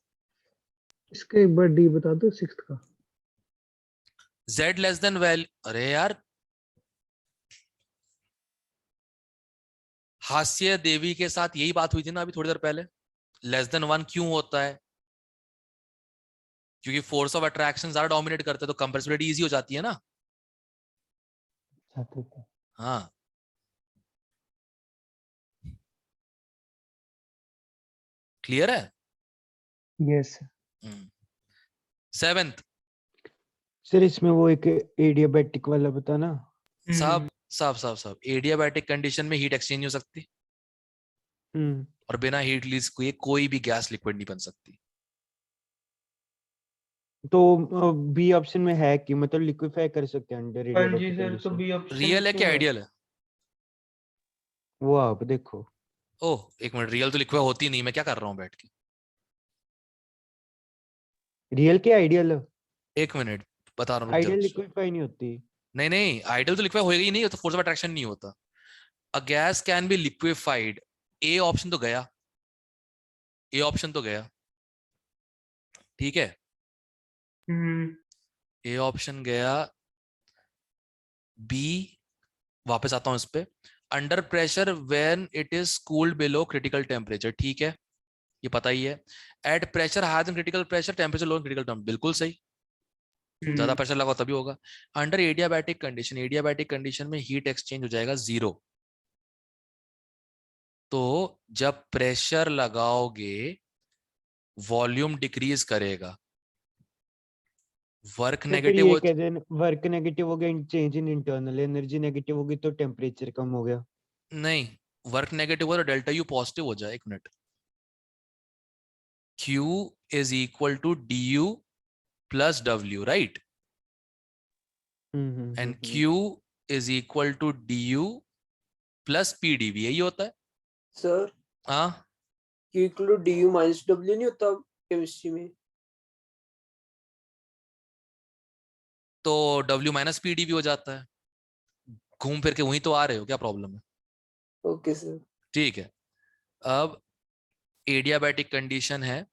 इसका एक बार डी बता दो सिक्स्थ का। z लेस देन वैल्यू, अरे यार हास्य देवी के साथ यही बात हुई थी ना अभी थोड़ी देर पहले, लेस देन 1 क्यों होता है, क्योंकि फोर्स ऑफ अट्रैक्शन ज्यादा डोमिनेट करते हैं तो कंप्रेसिबिलिटी इजी हो जाती है ना। ठीक है। हाँ, क्लियर है? यस। सेवेंथ, सर इसमें वो एक एडियाबैटिक वाला बताना। साहब साहब साहब साहब एडियाबैटिक कंडीशन में हीट एक्सचेंज हो सकती और बिना हीट रिलीज हुए कोई भी गैस लिक्विड नहीं बन सकती। तो बी ऑप्शन में है कि मतलब लिक्विफाई कर सकते हैं अंडर हाँ जी एडियाबैटिक सर, तो कंडीशन। बी ऑप्शन रियल है क्यों क्या है? आइडियल है? वो आप देखो। ओह एक मिनट, रियल तो लिक्विड होती नहीं, मैं क्या कर रहा हूँ बैठ के? रियल के आइडियल? एक मिनट बता रहा हूँ, रुक जा, आइडियल रुक जा। लिक्विफाई नहीं होती। नहीं नहीं, आइडियल तो लिक्विड होएगा ही नहीं, तो फोर्स ऑफ अट्रैक्शन नहीं होता। A gas can be liquefied, A option तो गया, ए ऑप्शन तो गया, ठीक है, ए ऑप्शन गया। बी, वापस आता हूं इस पे, under pressure when it is cooled below critical temperature, ठीक है, ये पता ही है। At pressure higher than critical pressure, temperature low critical temperature, बिल्कुल सही, ज्यादा प्रेशर लगा तभी होगा। Under adiabatic condition, adiabatic condition में हीट एक्सचेंज हो जाएगा 0। तो जब प्रेशर लगाओगे वॉल्यूम डिक्रीज करेगा, वर्क तो फिर नेगेटिव ये हो। कह दें वर्क नेगेटिव हो गया, change in internal energy negative होगी तो टेम्परेचर कम हो गया। नहीं, वर्क नेगेटिव हो तो डेल्टा यू पॉजिटिव हो जाए। एक मिनट, Q is equal to du plus W, right? And Q is equal to du plus PdV, यही होता है। सर हाँ, Q equal to du minus W नहीं होता केमिस्ट्री में? तो W माइनस PdV हो जाता है, घूम फिर के वहीं तो आ रहे हो, क्या प्रॉब्लम है? Okay sir. ठीक है, अब एडियाबैटिक कंडीशन है,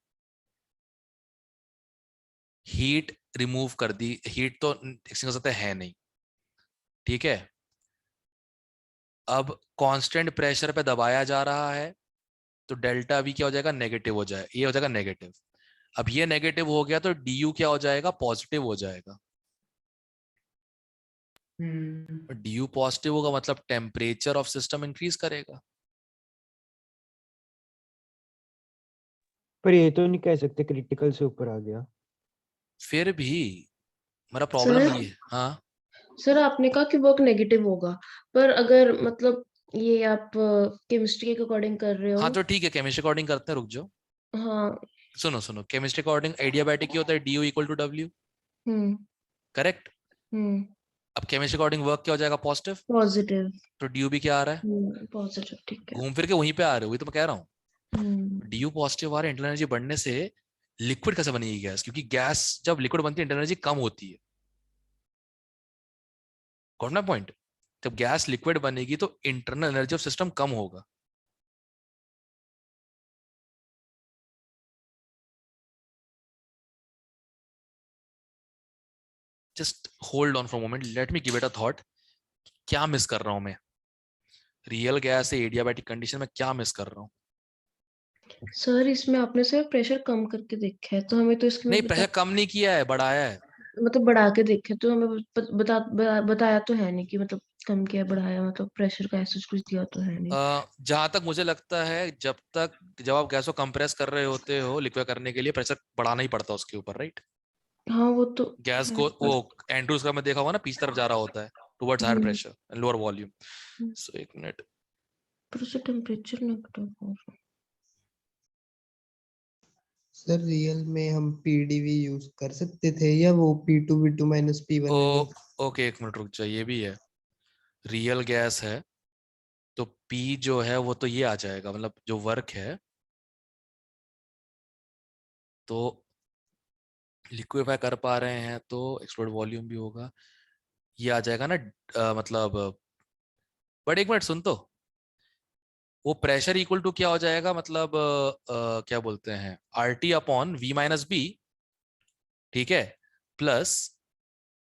हीट रिमूव कर दी, हीट तो एक्सचेंज कर सकते है नहीं, ठीक है। अब कांस्टेंट प्रेशर पे दबाया जा रहा है तो डेल्टा V क्या हो जाएगा? नेगेटिव हो जाए, ये हो जाएगा नेगेटिव। अब ये नेगेटिव हो गया तो du क्या हो जाएगा? पॉजिटिव हो जाएगा। du पॉजिटिव होगा मतलब टेम्परेचर ऑफ सिस्टम इंक्रीज करेगा। पर ये तो नहीं कह सकते क्रिटिकल से ऊपर आ गया। फिर भी मेरा प्रॉब्लम सर ये है। हाँ सर आपने कहा कि वर्क नेगेटिव होगा, पर अगर मतलब ये आप केमिस्ट्री के अकॉर्डिंग कर रहे हाँ, हो। तो ठीक है, केमिस्ट्री अकॉर्डिंग करते हैं, रुक जाओ। हाँ। सुनो सुनो, केमिस्ट्री अकॉर्डिंग एडियाबैटिक ही होता है du equal to W, hmm correct? Hmm अब केमिस्ट्री अकॉर्डिंग वर्क क्या हो जाएगा? पॉजिटिव। पॉजिटिव। तो du भी क्या आ रहा है? पॉजिटिव, ठीक है। घूम फिर के वहीं पे आ रहे हो, वही तो मैं कह रहा हूँ। हम्म du पॉजिटिव आ रहा है, इंटरनल एनर्जी बढ़ने से लिक्विड कैसे बनेगी गैस? क्योंकि गैस जब लिक्विड बनती है इंटरनल एनर्जी कम होती है। Got my point? जब गैस लिक्विड बनेगी तो इंटरनल एनर्जी ऑफ सिस्टम कम होगा। Just hold on for moment, let me give it a thought, क्या मिस कर रहा हूं मैं? रियल गैस से एडियाबैटिक कंडीशन में क्या मिस कर रहा हूँ? सर इसमें आपने सिर्फ प्रेशर कम करके देखा है, तो हमें तो इसके में नहीं, प्रेशर कम नहीं किया है, बढ़ाया है। मतलब बढ़ा के देखे तो हमें बताया तो है नहीं कि मतलब कम किया बढ़ाया, मतलब प्रेशर का ऐसा कुछ दिया तो है नहीं। जहां तक मुझे लगता है, जब आप गैस को कंप्रेस कर रहे होते हो लिक्विड करने के लिए, प्रेशर बढ़ाना ही पड़ता है उसके ऊपर, राइट? हाँ वो तो गैस है, को वो पर एंड्रूज का मैं देखा हुआ ना, पीछे तरफ जा रहा होता है towards higher pressure and lower volume. So एक मिनट, पर उससे टेम्परेचर नेगेटिव हो रहा है। सर रियल में हम पीडीवी यूज कर सकते थे या वो P2 V2 minus P1 V1? Okay एक मिनट रुक जाइए, ये भी है, रियल गैस है तो P जो है वो तो ये आ जाएगा, मतलब जो वर्क है तो लिक्विफाई कर पा रहे हैं तो एक्सप्लोड वॉल्यूम भी होगा, ये आ जाएगा ना। मतलब बट एक मिनट सुन तो, वो प्रेशर इक्वल टू क्या हो जाएगा? मतलब क्या बोलते हैं, RT upon V minus B, ठीक है, प्लस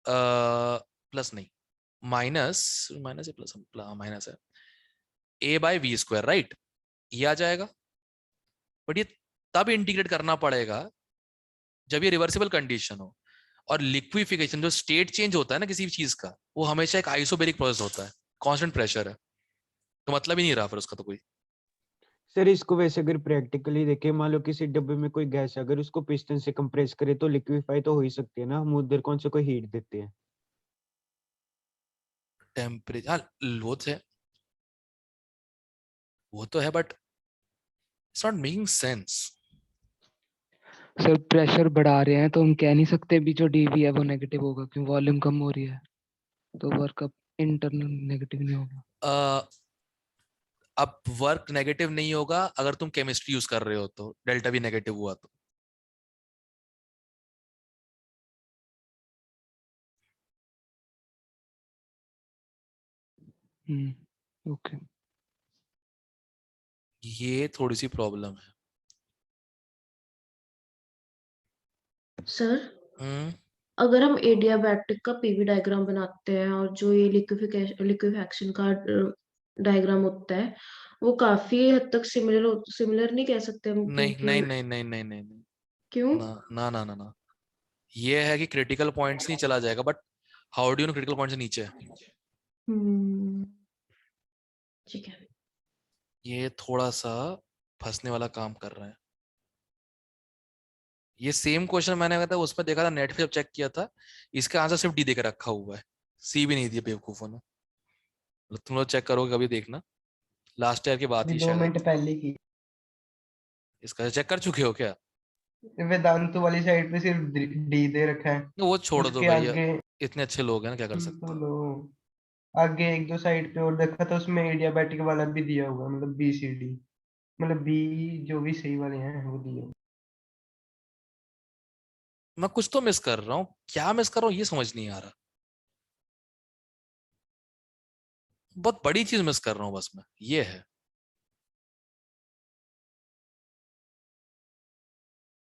प्लस नहीं, माइनस माइनस है, प्लस माइनस है, A by V square, right? ये आ जाएगा। बट ये तब इंटीग्रेट करना पड़ेगा जब ये रिवर्सिबल कंडीशन हो, और लिक्विफिकेशन जो स्टेट चेंज होता है ना किसी भी चीज का, वो हमेशा एक आइसोबेरिक प्रोसेस होता है, कांस्टेंट प्रेशर है, तो मतलब ही नहीं रहा फिर उसका तो कोई। सर इसको वैसे अगर प्रैक्टिकली देखें, मान लो किसी डब्बे में कोई गैस है, अगर उसको पिस्टन से कंप्रेस करे तो लिक्विफाई तो हो ही सकती है ना, हम उधर कौन से कोई हीट देते हैं। टेम्परेचर वो तो है but it's not making sense. Sir pressure बढ़ा रहे हैं तो हम कह नहीं सकते भी जो डीवी है वो नेगेटिव होगा, क्योंकि वॉल्यूम कम हो रही है, तो वर्क अप इंटरनल नेगेटिव नहीं होगा। अब वर्क नेगेटिव नहीं होगा अगर तुम केमिस्ट्री यूज कर रहे हो, तो डेल्टा भी नेगेटिव हुआ तो। ओके। ये थोड़ी सी प्रॉब्लम है। सर अगर हम एडियाबैटिक का पीवी डायग्राम बनाते हैं और जो ये लिक्विफैक्शन का डायग्राम होता है वो काफी हद तक सिमिलर नहीं कह सकते हम, नहीं क्योंकि नहीं नहीं नहीं नहीं नहीं नहीं क्यों? ना ना ना ना ना ये है कि क्रिटिकल पॉइंट्स नहीं चला जाएगा, but how do you know critical point से नीचे है? ठीक है। ये थोड़ा सा फंसने वाला काम कर रहा है। ये सेम क्वेश्चन मैंने था उसमें देखा था, नेट पे जब चेक किया था, इसका आंसर सिर्फ डी देकर रखा हुआ है, सी भी नहीं दिया बेवकूफों ने। तुम लोग चेक करोगे कभी देखना, लास्ट ईयर की बात ही 2 शायद। मिनट पहले की इसका चेक कर चुके हो क्या? वेदांतु वाली साइड पे सिर्फ डी दे रखा है। वो छोड़ दो उसके भैया, आगे इतने अच्छे लोग हैं ना, क्या कर सकते हैं। बोलो, आगे 1-2 साइड पे और देखा था उसमें एडियाबैटिक वाला भी दिया हुआ है, मतलब बी सी डी, मतलब बी जो भी सही वाले हैं वो दिए हुए। मैं कुछ तो मिस कर रहा हूँ, क्या मिस कर रहा हूँ ये समझ नहीं आ रहा। बहुत बड़ी चीज मिस कर रहा हूँ बस मैं, ये है।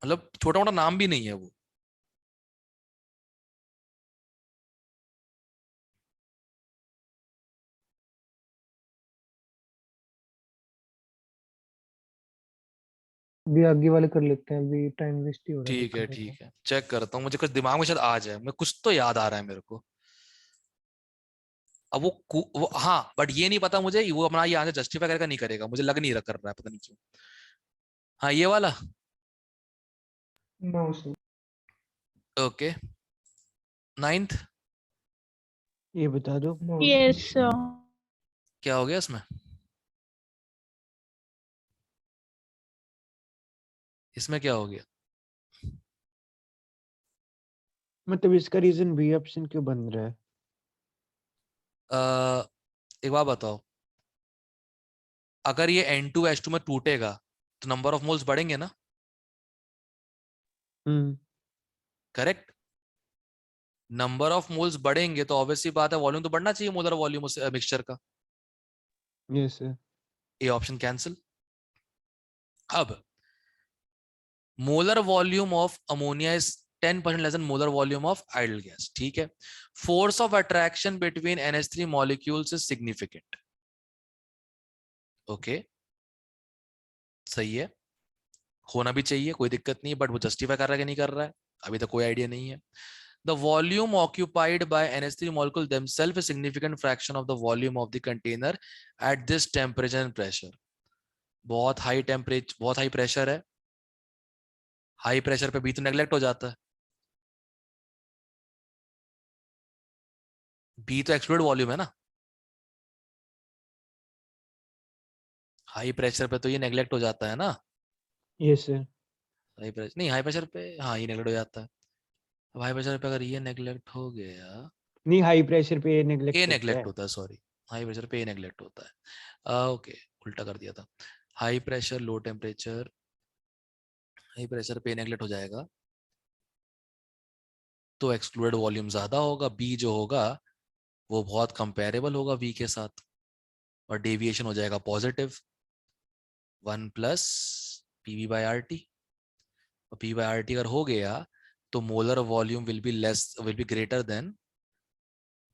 मतलब छोटा मोटा नाम भी नहीं है वो। भी आगे वाले कर लेते हैं, अभी टाइम वेस्ट ही हो रहा है ठीक है देखा ठीक है, चेक करता हूँ, मुझे कुछ दिमाग में शायद आ जाए, मैं कुछ तो याद आ रहा है मेरे को। अब वो हाँ, बट ये नहीं पता मुझे वो अपना ये आंसर जस्टिफाई करेगा नहीं करेगा, मुझे लग नहीं रहा कर रहा है, पता नहीं क्यों। हाँ ये वाला। No sir. ओके, 9th ये बता दो। No Yes, sir. क्या हो गया इसमें? इसमें क्या हो गया? मतलब इसका रीजन बी ऑप्शन क्यों बन रहा है? एक बात बताओ, अगर ये N2H2 में टूटेगा तो नंबर ऑफ मोल्स बढ़ेंगे ना? करेक्ट। नंबर ऑफ मोल्स बढ़ेंगे तो ऑब्वियसली बात है वॉल्यूम तो बढ़ना चाहिए, मोलर वॉल्यूम उस मिक्सचर का। Yes sir. A option cancel. अब molar volume of ammonia is 10% less than molar volume of ideal gas, ठीक है। Force of attraction between NH3 molecules is significant. Okay सही है, होना भी चाहिए, कोई दिक्कत नहीं है, बट वो जस्टिफाई कर रहा है कि नहीं कर रहा है अभी तक कोई आइडिया नहीं है। The volume occupied by NH3 molecule themselves is significant fraction of the volume of the container at this temperature and pressure. बहुत हाई टेम्परेचर, बहुत हाई प्रेशर है, हाई प्रेशर पे भी तो नेग्लेक्ट हो जाता है। बी तो एक्सक्लूडेड वॉल्यूम है ना, हाई प्रेशर पे तो ये नेग्लेक्ट हो जाता है ना। Yes sir. हाई प्रेशर नहीं, हाई प्रेशर पे हाँ ये नेग्लेक्ट हो जाता है। अब हाई प्रेशर पे अगर ये नेग्लेक्ट हो गया, नहीं हाई प्रेशर पे ये ए नेग्लेक्ट होता नेग्लेक्ट है। होता है, सॉरी, हाई प्रेशर पे ए नेग्लेक्ट होता है। ओके उल्टा कर दिया था। High pressure low temperature, high pressure पे नेग्लेक्ट हो जाएगा तो एक्सक्लूडेड वॉल्यूम ज्यादा होगा, बी जो होगा वो बहुत कंपेरेबल होगा वी के साथ, और डेविएशन हो जाएगा positive 1 plus PV by R T. और पी बाई आर टी अगर हो गया तो molar volume will be less, will be greater than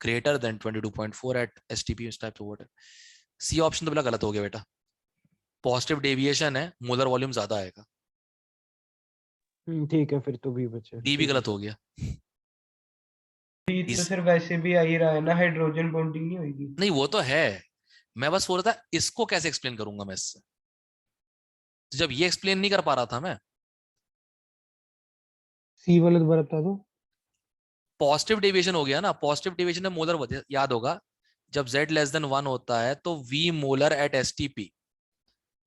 22.4 at STP type of water. C option तो बिल्कुल गलत हो गया बेटा, पॉजिटिव डेविएशन है, मोलर वॉल्यूम ज्यादा आएगा। ठीक है फिर तो भी बचे। डी भी गलत हो गया। डी तो सर वैसे भी आ ही रहा है ना, हाइड्रोजन बॉन्डिंग नहीं होगी। नहीं वो तो है, मैं बस बोल रहा था इसको कैसे एक्सप्लेन करूंगा मैं इससे। तो जब ये एक्सप्लेन नहीं कर पा रहा था मैं, सी वाला दोबारा बता दो। पॉजिटिव डेविएशन हो गया ना, पॉजिटिव डेविएशन में मोलर याद होगा, जब z लेस देन 1 होता है तो v molar at STP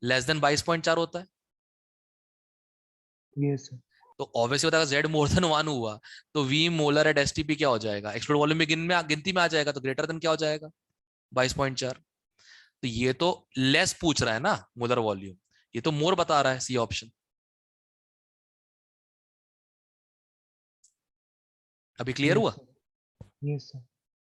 less than 22.4 होता है। Yes sir. तो ऑब्वियसली होता है z मोर देन 1 हुआ तो v मोलर एट STP क्या हो जाएगा, एक्सप्लोड वॉल्यूम में गिनती में आ जाएगा, तो ग्रेटर देन क्या हो जाएगा 22.4। तो ये तो लेस पूछ रहा है ना मोलर वॉल्यूम, ये तो मोर बता रहा है सी ऑप्शन। अभी क्लियर हुआ? Yes sir.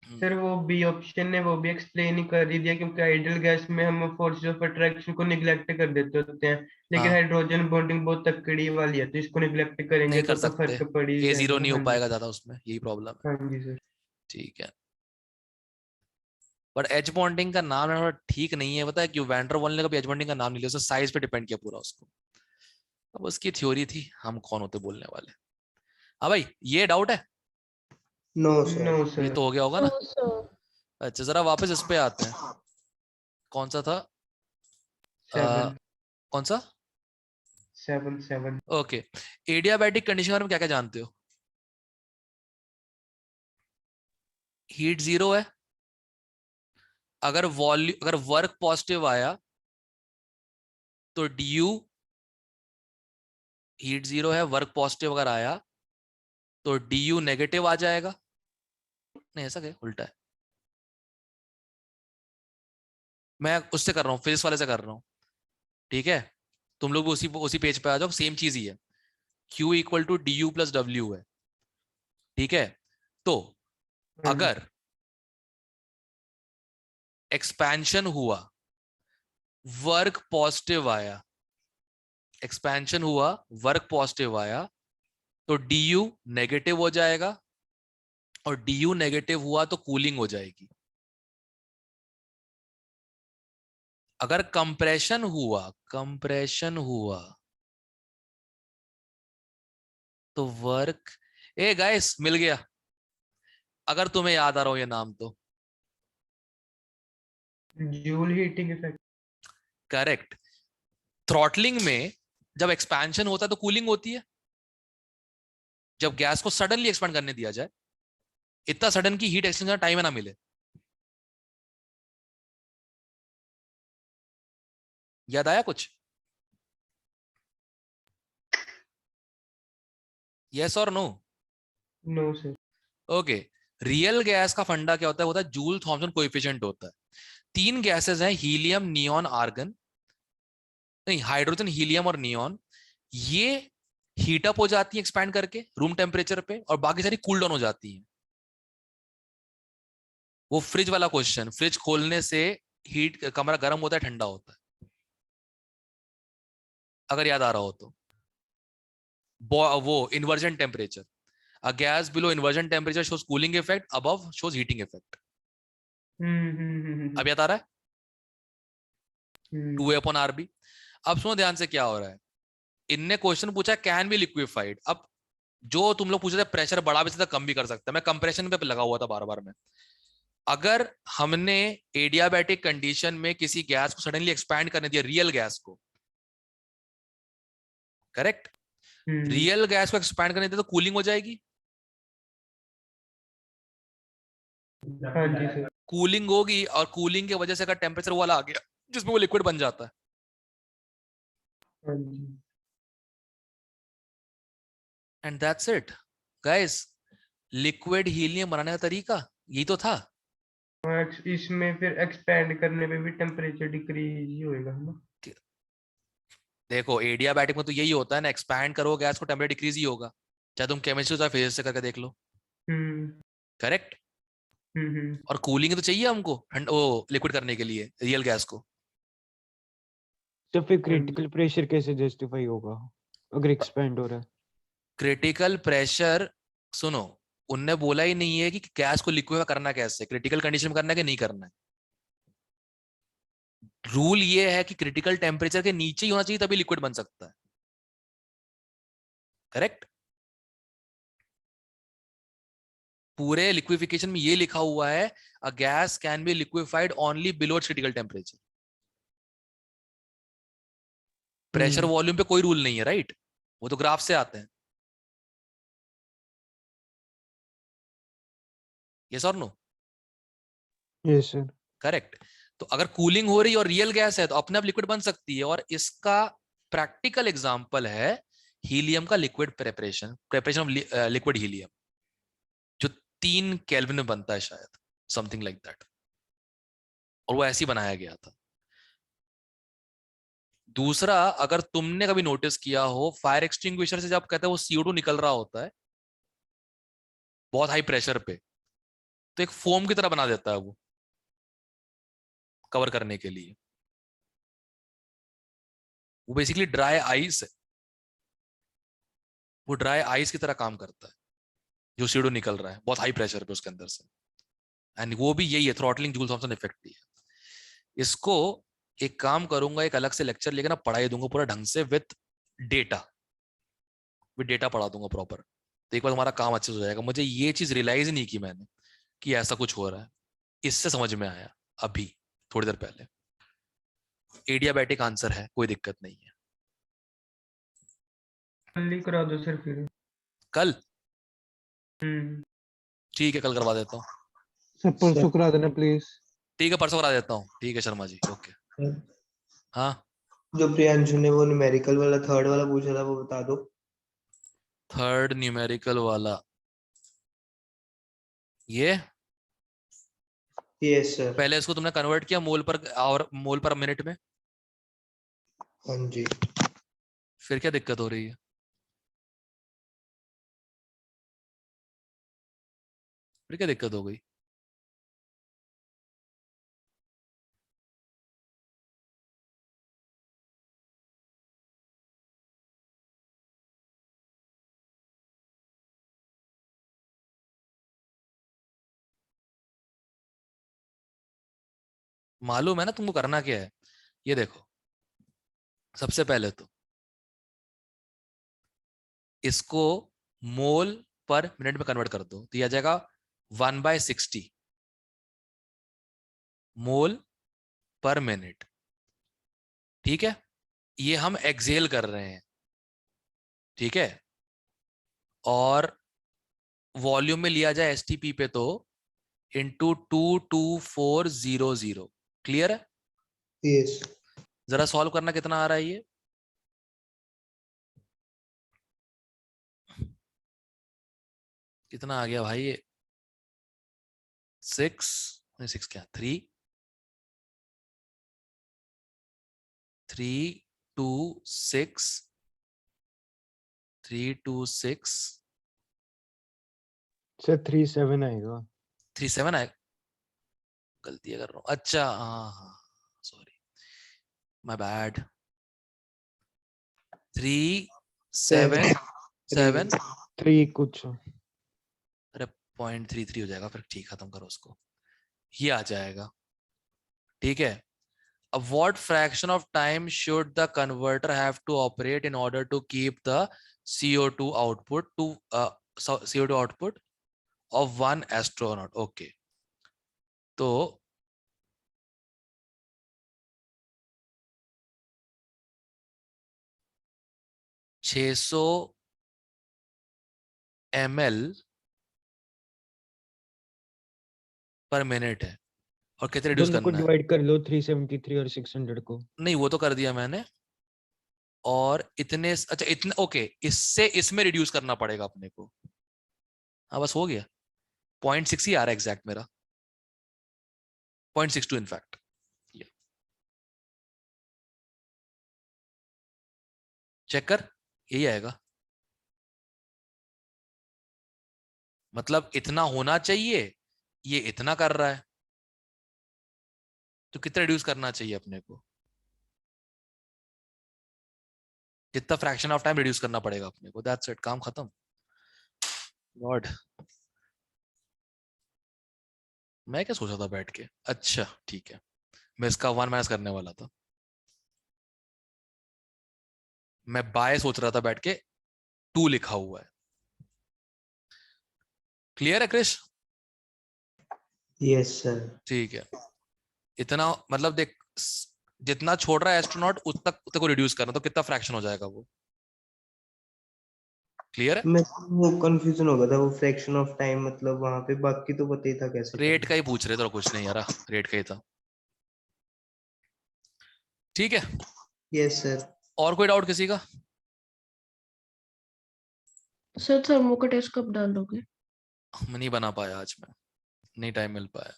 सर वो बी ऑप्शन ने वो भी एक्सप्लेन ही कर ही दिया, क्योंकि आइडियल गैस में हम फोर्सेस ऑफ अट्रैक्शन को निगलेक्ट कर देते होते हैं, लेकिन हाँ। हाइड्रोजन बॉन्डिंग बहुत तकड़ी वाली है, तो इसको निगलेक्ट करेंगे नहीं कर तो सकते, फर्क पड़ ही A0 जाएगा। नहीं हो हाँ जी पाएगा सर। ज्यादा उसमें, यही प्रॉब्लम है। हाँ जी सर। ठीक है, बट एच बॉन्डिंग का नाम थोड़ा ठीक नहीं है, पता है क्यों? वैन डर वाल्स ने कभी एच बॉन्डिंग का नाम नहीं लिया, उसने साइज पे डिपेंड किया पूरा उसको। अब उसकी थ्योरी थी, हम कौन होते बोलने वाले। हाँ भाई, ये डाउट है? No no sir. ये सर। तो हो गया होगा ना। No, sir. अच्छा जरा वापस इस पे आते हैं, कौन सा था? 7 कौन सा? 7 ओके, एडियाबैटिक कंडीशन के बारे में क्या क्या जानते हो? हीट 0 है, अगर वर्क पॉजिटिव आया तो du, हीट 0 है, वर्क पॉजिटिव अगर आया तो du नेगेटिव आ जाएगा। नहीं ऐसा क्या, उल्टा है, मैं उससे कर रहा हूँ, फिजिक्स वाले से कर रहा हूँ। ठीक है, तुम लोग भी उसी पेज पे आ जाओ, सेम चीज ही है। Q equal to du plus W है। ठीक है, तो अगर एक्सपेंशन हुआ, वर्क पॉजिटिव आया, एक्सपेंशन हुआ, वर्क पॉजिटिव आया, तो du नेगेटिव हो जाएगा, और du नेगेटिव हुआ तो कूलिंग हो जाएगी। अगर कंप्रेशन हुआ तो वर्क, ए गाइस मिल गया, अगर तुम्हें याद आ रहा हो ये नाम तो। Joule heating effect. Correct. Throttling में जब एक्सपेंशन होता है तो कूलिंग होती है, जब गैस को सडनली एक्सपेंड करने दिया जाए, इतना सडन की हीट एक्सचेंज का टाइम ना मिले। याद आया कुछ? यस और no? No sir. Okay, real gas का फंडा क्या होता है जूल थॉमसन कोएफिशिएंट होता है। 3 गैसेस हैं, हीलियम, नियॉन, आर्गन, नहीं हाइड्रोजन, हीलियम और नियॉन। ये हीट अप हो जाती है एक्सपैंड करके रूम टेम्परेचर पे, और बाकी सारी कूल डाउन हो जाती हैं। वो फ्रिज वाला क्वेश्चन, फ्रिज खोलने से हीट, कमरा गर्म होता है ठंडा होता है, अगर याद आ रहा हो तो। वो inversion temperature, a gas below inversion temperature shows cooling effect, above shows heating effect. अब याद आ रहा है? 2A/RB। अब सुनो ध्यान से क्या हो रहा है, इनने क्वेश्चन पूछा कैन बी लिक्विफाइड। अब जो तुम लोग पूछ रहे थे प्रेशर बढ़ा भी सकता, कम भी कर सकता है, मैं कंप्रेशन पे लगा हुआ था बार बार में। अगर हमने एडियाबैटिक कंडीशन में किसी गैस को सडनली एक्सपैंड करने दिया, रियल गैस को, करेक्ट, रियल गैस को एक्सपैंड करने दिया तो कूलिंग हो जाएगी। हाँ जी सर। कूलिंग होगी, और कूलिंग की वजह से अगर टेम्परेचर वाला आ गया जिसमें वो लिक्विड बन जाता है। हाँ जी। And that's it guys, liquid helium बनाने का तरीका यही तो था। इसमें फिर एक्सपेंड करने पे भी टेम्परेचर डिक्रीज ही होएगा, है ना? देखो एडियाबैटिक में तो यही होता है ना, एक्सपैंड करो गैस को टेम्परेचर डिक्रीज ही होगा, चाहे तुम केमिस्ट्री या फिजिक्स से करके देख लो। करेक्ट। और कूलिंग तो चाहिए हमको ठंड वो लिक्विड करने के लिए रियल गैस को। तो फिर क्रिटिकल प्रेशर कैसे जस्टिफाई होगा अगर एक्सपेंड हो रहा है? क्रिटिकल प्रेशर, सुनो, उनने बोला ही नहीं है कि गैस को लिक्विफाई करना कैसे, क्रिटिकल कंडीशन में करना है कि नहीं करना है। रूल ये है कि क्रिटिकल टेम्परेचर के नीचे ही होना चाहिए तभी लिक्विड बन सकता है। करेक्ट। पूरे लिक्विफिकेशन में ये लिखा हुआ है, a gas can be liquefied only below it's critical temperature. Pressure volume पे कोई रूल नहीं है, राइट? वो तो ग्राफ से आते हैं। यस और नो? Yes sir. करेक्ट। तो अगर कूलिंग हो रही है और रियल गैस है तो अपने आप लिक्विड बन सकती है, और इसका प्रैक्टिकल एग्जांपल है हीलियम का liquid preparation of liquid helium, जो 3 केल्विन में बनता है शायद, समथिंग लाइक दैट, और वो ऐसे ही बनाया गया था। दूसरा, अगर तुमने कभी नोटिस किया हो, फायर एक्सटिंग्विशर से जब कहते हैं वो CO2 निकल रहा होता है बहुत हाई प्रेशर पे, तो एक फोम की तरह बना देता है वो कवर करने के लिए। वो बेसिकली ड्राई आइस है, वो ड्राई आइस की तरह काम करता है जो CO2 निकल रहा है बहुत हाई प्रेशर पे उसके अंदर से। एंड वो भी यही है, थ्रॉटलिंग जूल थॉमसन इफेक्ट भी है। इसको एक काम करूंगा, एक अलग से लेक्चर लेकर ना पढ़ाई दूंगा पूरा ढंग से विद डेटा पढ़ा दूंगा प्रॉपर। तो एक बार तुम्हारा काम अच्छे से हो जाएगा। मुझे ये चीज रियलाइज नहीं की मैंने कि ऐसा कुछ हो रहा है, इससे समझ में आया अभी थोड़ी देर पहले। एडियाबैटिक आंसर है, कोई दिक्कत नहीं है। कल ही करा दो सर फिर। कल? ठीक है, कल करवा देता हूँ। सर परसों करा देना प्लीज। ठीक है, परसों करा देता हूँ। ठीक है शर्मा जी, ओके। हाँ, जो प्रियांशु ने वो न्यूमेरिकल वाला थर्ड वाला पूछा था वो बता दो। थर्ड न्यूमेरिकल वाला ये? Yes sir. पहले इसको तुमने कन्वर्ट किया मोल पर और मोल पर मिनट में? हाँ जी। फिर क्या दिक्कत हो रही है? फिर क्या दिक्कत हो गई? मालूम है ना तुमको करना क्या है? ये देखो, सबसे पहले तो इसको मोल पर मिनट में कन्वर्ट कर दो, तो यह आ जाएगा 1/60 मोल पर मिनट। ठीक है, ये हम एक्सेल कर रहे हैं, ठीक है? और वॉल्यूम में लिया जाए STP पे तो इंटू 22400। क्लियर है? यस। जरा सॉल्व करना, कितना आ रहा है ये? कितना आ गया भाई ये? 6 क्या 326 सर 37 आएगा। 37 आएगा? गलती कर रहा हूँ, अच्छा हाँ हाँ, सॉरी माय बैड। 377 3 कुछ। अरे 0.33 हो जाएगा फिर, ठीक, खत्म करो उसको, ये आ जाएगा। ठीक है, अब what fraction of time should the converter have to operate in order to keep the CO2 output CO2 output of 1 astronaut? Okay, तो $600 ml पर मिनट है, और कितने रिड्यूस दोनों को करना है? डिवाइड कर लो 373 और 600 को। नहीं, वो तो कर दिया मैंने। और इतने, अच्छा इतने, ओके, इससे इसमें रिड्यूस करना पड़ेगा अपने को। हाँ बस हो गया, 0.6 ही आ रहा है एग्जैक्ट मेरा, 0.62 इनफैक्ट। चेक कर, यही आएगा। मतलब इतना होना चाहिए, ये इतना कर रहा है, तो कितना रिड्यूस करना चाहिए अपने को? कितना फ्रैक्शन ऑफ टाइम रिड्यूस करना पड़ेगा अपने को? दैट्स इट, काम खत्म। गॉड, मैं क्या सोचा था बैठ के? अच्छा ठीक है, मैं इसका 1 माइनस करने वाला था। मैं बाय सोच रहा था बैठ के, 2 लिखा हुआ है। क्लियर है क्रिश? Yes sir. ठीक है, इतना मतलब देख, जितना छोड़ रहा है एस्ट्रोनॉट उतना को रिड्यूस करना, तो कितना फ्रैक्शन हो जाएगा वो? क्लियर है? मैं वो कंफ्यूजन हो गया था, वो फ्रैक्शन ऑफ टाइम मतलब वहां पे, बाकी तो पता ही था कैसे रेट करना। का ही पूछ रहे थे और कुछ नहीं यार, रेट का ही था। ठीक है, यस सर। और कोई डाउट किसी का? सर थर्मो का टेस्ट कब डालोगे? मैं नहीं बना पाया आज, मैं नहीं टाइम मिल पाया।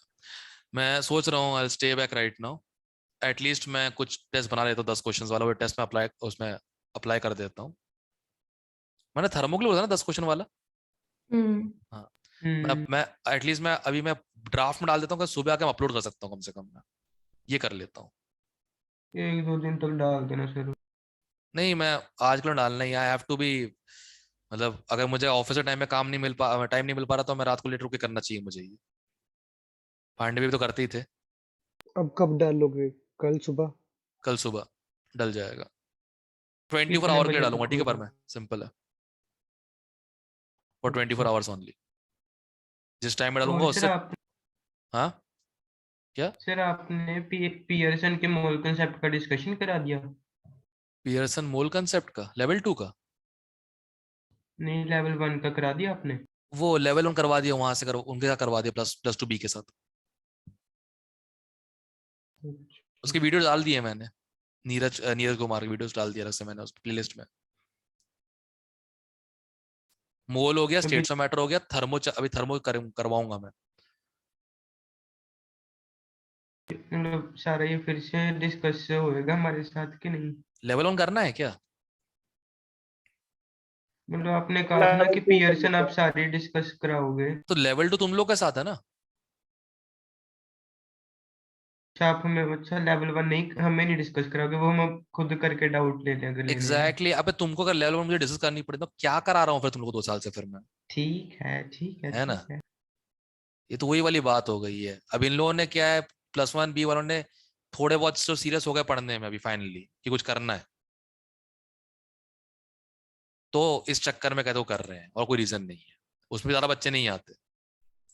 मैं सोच रहा हूँ I stay back right now, at least मैं कुछ टेस्ट बना लेता हूँ 10 क्वेश्चंस वाला, वो टेस्ट में अप्लाई कर देता हूँ। मैंने थर्मो के लिए बोला ना 10 क्वेश्चन वाला। हाँ, मैं एटलीस्ट अभी मैं ड्राफ्ट में डाल देता हूँ, सुबह आके अपलोड कर सकता हूँ कम से कम, मैं ये कर लेता हूँ। 1-2 दिन तक डाल देना सर। नहीं, मैं आज के लिए डालना ही, आई हैव टू बी, मतलब अगर मुझे ऑफिस के टाइम में टाइम नहीं मिल पा रहा, तो मैं रात को लेट रुक के करना चाहिए मुझे ये। पांडे भी तो करते ही थे। अब कब डालोगे? कल सुबह? कल सुबह डल जाएगा, 24 कितने आवर के लिए बजे डालूंगा, तक ठीक है? पर होगा? मैं सिंपल है, फॉर 24 आवर्स ओनली, जिस टाइम में डालूंगा और सर उससे। आप हाँ क्या? सर आपने पियर्सन के मोल कंसेप्ट का डिस्कशन करा दिया? पियर्सन मोल कंसेप्ट का लेवल 2 का? नहीं, लेवल 1 का करा दिया आपने? वो लेवल 1 करवा दिया, वहां से उनके साथ करवा दिया, प्लस 2 बी के साथ। उसकी वीडियो डाल दी है मैंने, नीरज कुमार की वीडियोस डाल दिया रखा मैंने उस प्लेलिस्ट में। मोल हो गया, अभी स्टेट्स ऑफ मैटर हो गया, अभी थर्मो करवाऊंगा मैं। मतलब सारा ये फिर से डिस्कस होएगा हमारे साथ कि नहीं? लेवल 1 करना है क्या? मतलब आपने कहा था ना कि पियर्सन आप सारे डिस्कस कराओगे। तो लेवल 2 तुम लोग के साथ है ना? अच्छा, आप हमें, अच्छा लेवल 1 नहीं, हमें नहीं डिस्कस कराओगे, वो हम अब खुद करके डाउट ले लेंगे लेने हैं। एग्जैक्टली अबे तुमको अगर लेवल 1 मुझे डिस्कस करनी पड़े तो क्या करा रहा हूँ फिर तुम लोग को 2 साल से फिर मैं, ठीक है, ठीक है, है ना? ठीक है। ये तो वही वाली बात हो गई है। अब इन लोगों ने क्या है, +1 बी वालों ने थोड़े बहुत तो सीरियस हो गए पढ़ने में अभी फाइनली, कि कुछ करना है, तो इस चक्कर में कहते वो कर रहे हैं, और कोई रीजन नहीं है, उसमें ज्यादा बच्चे नहीं आते।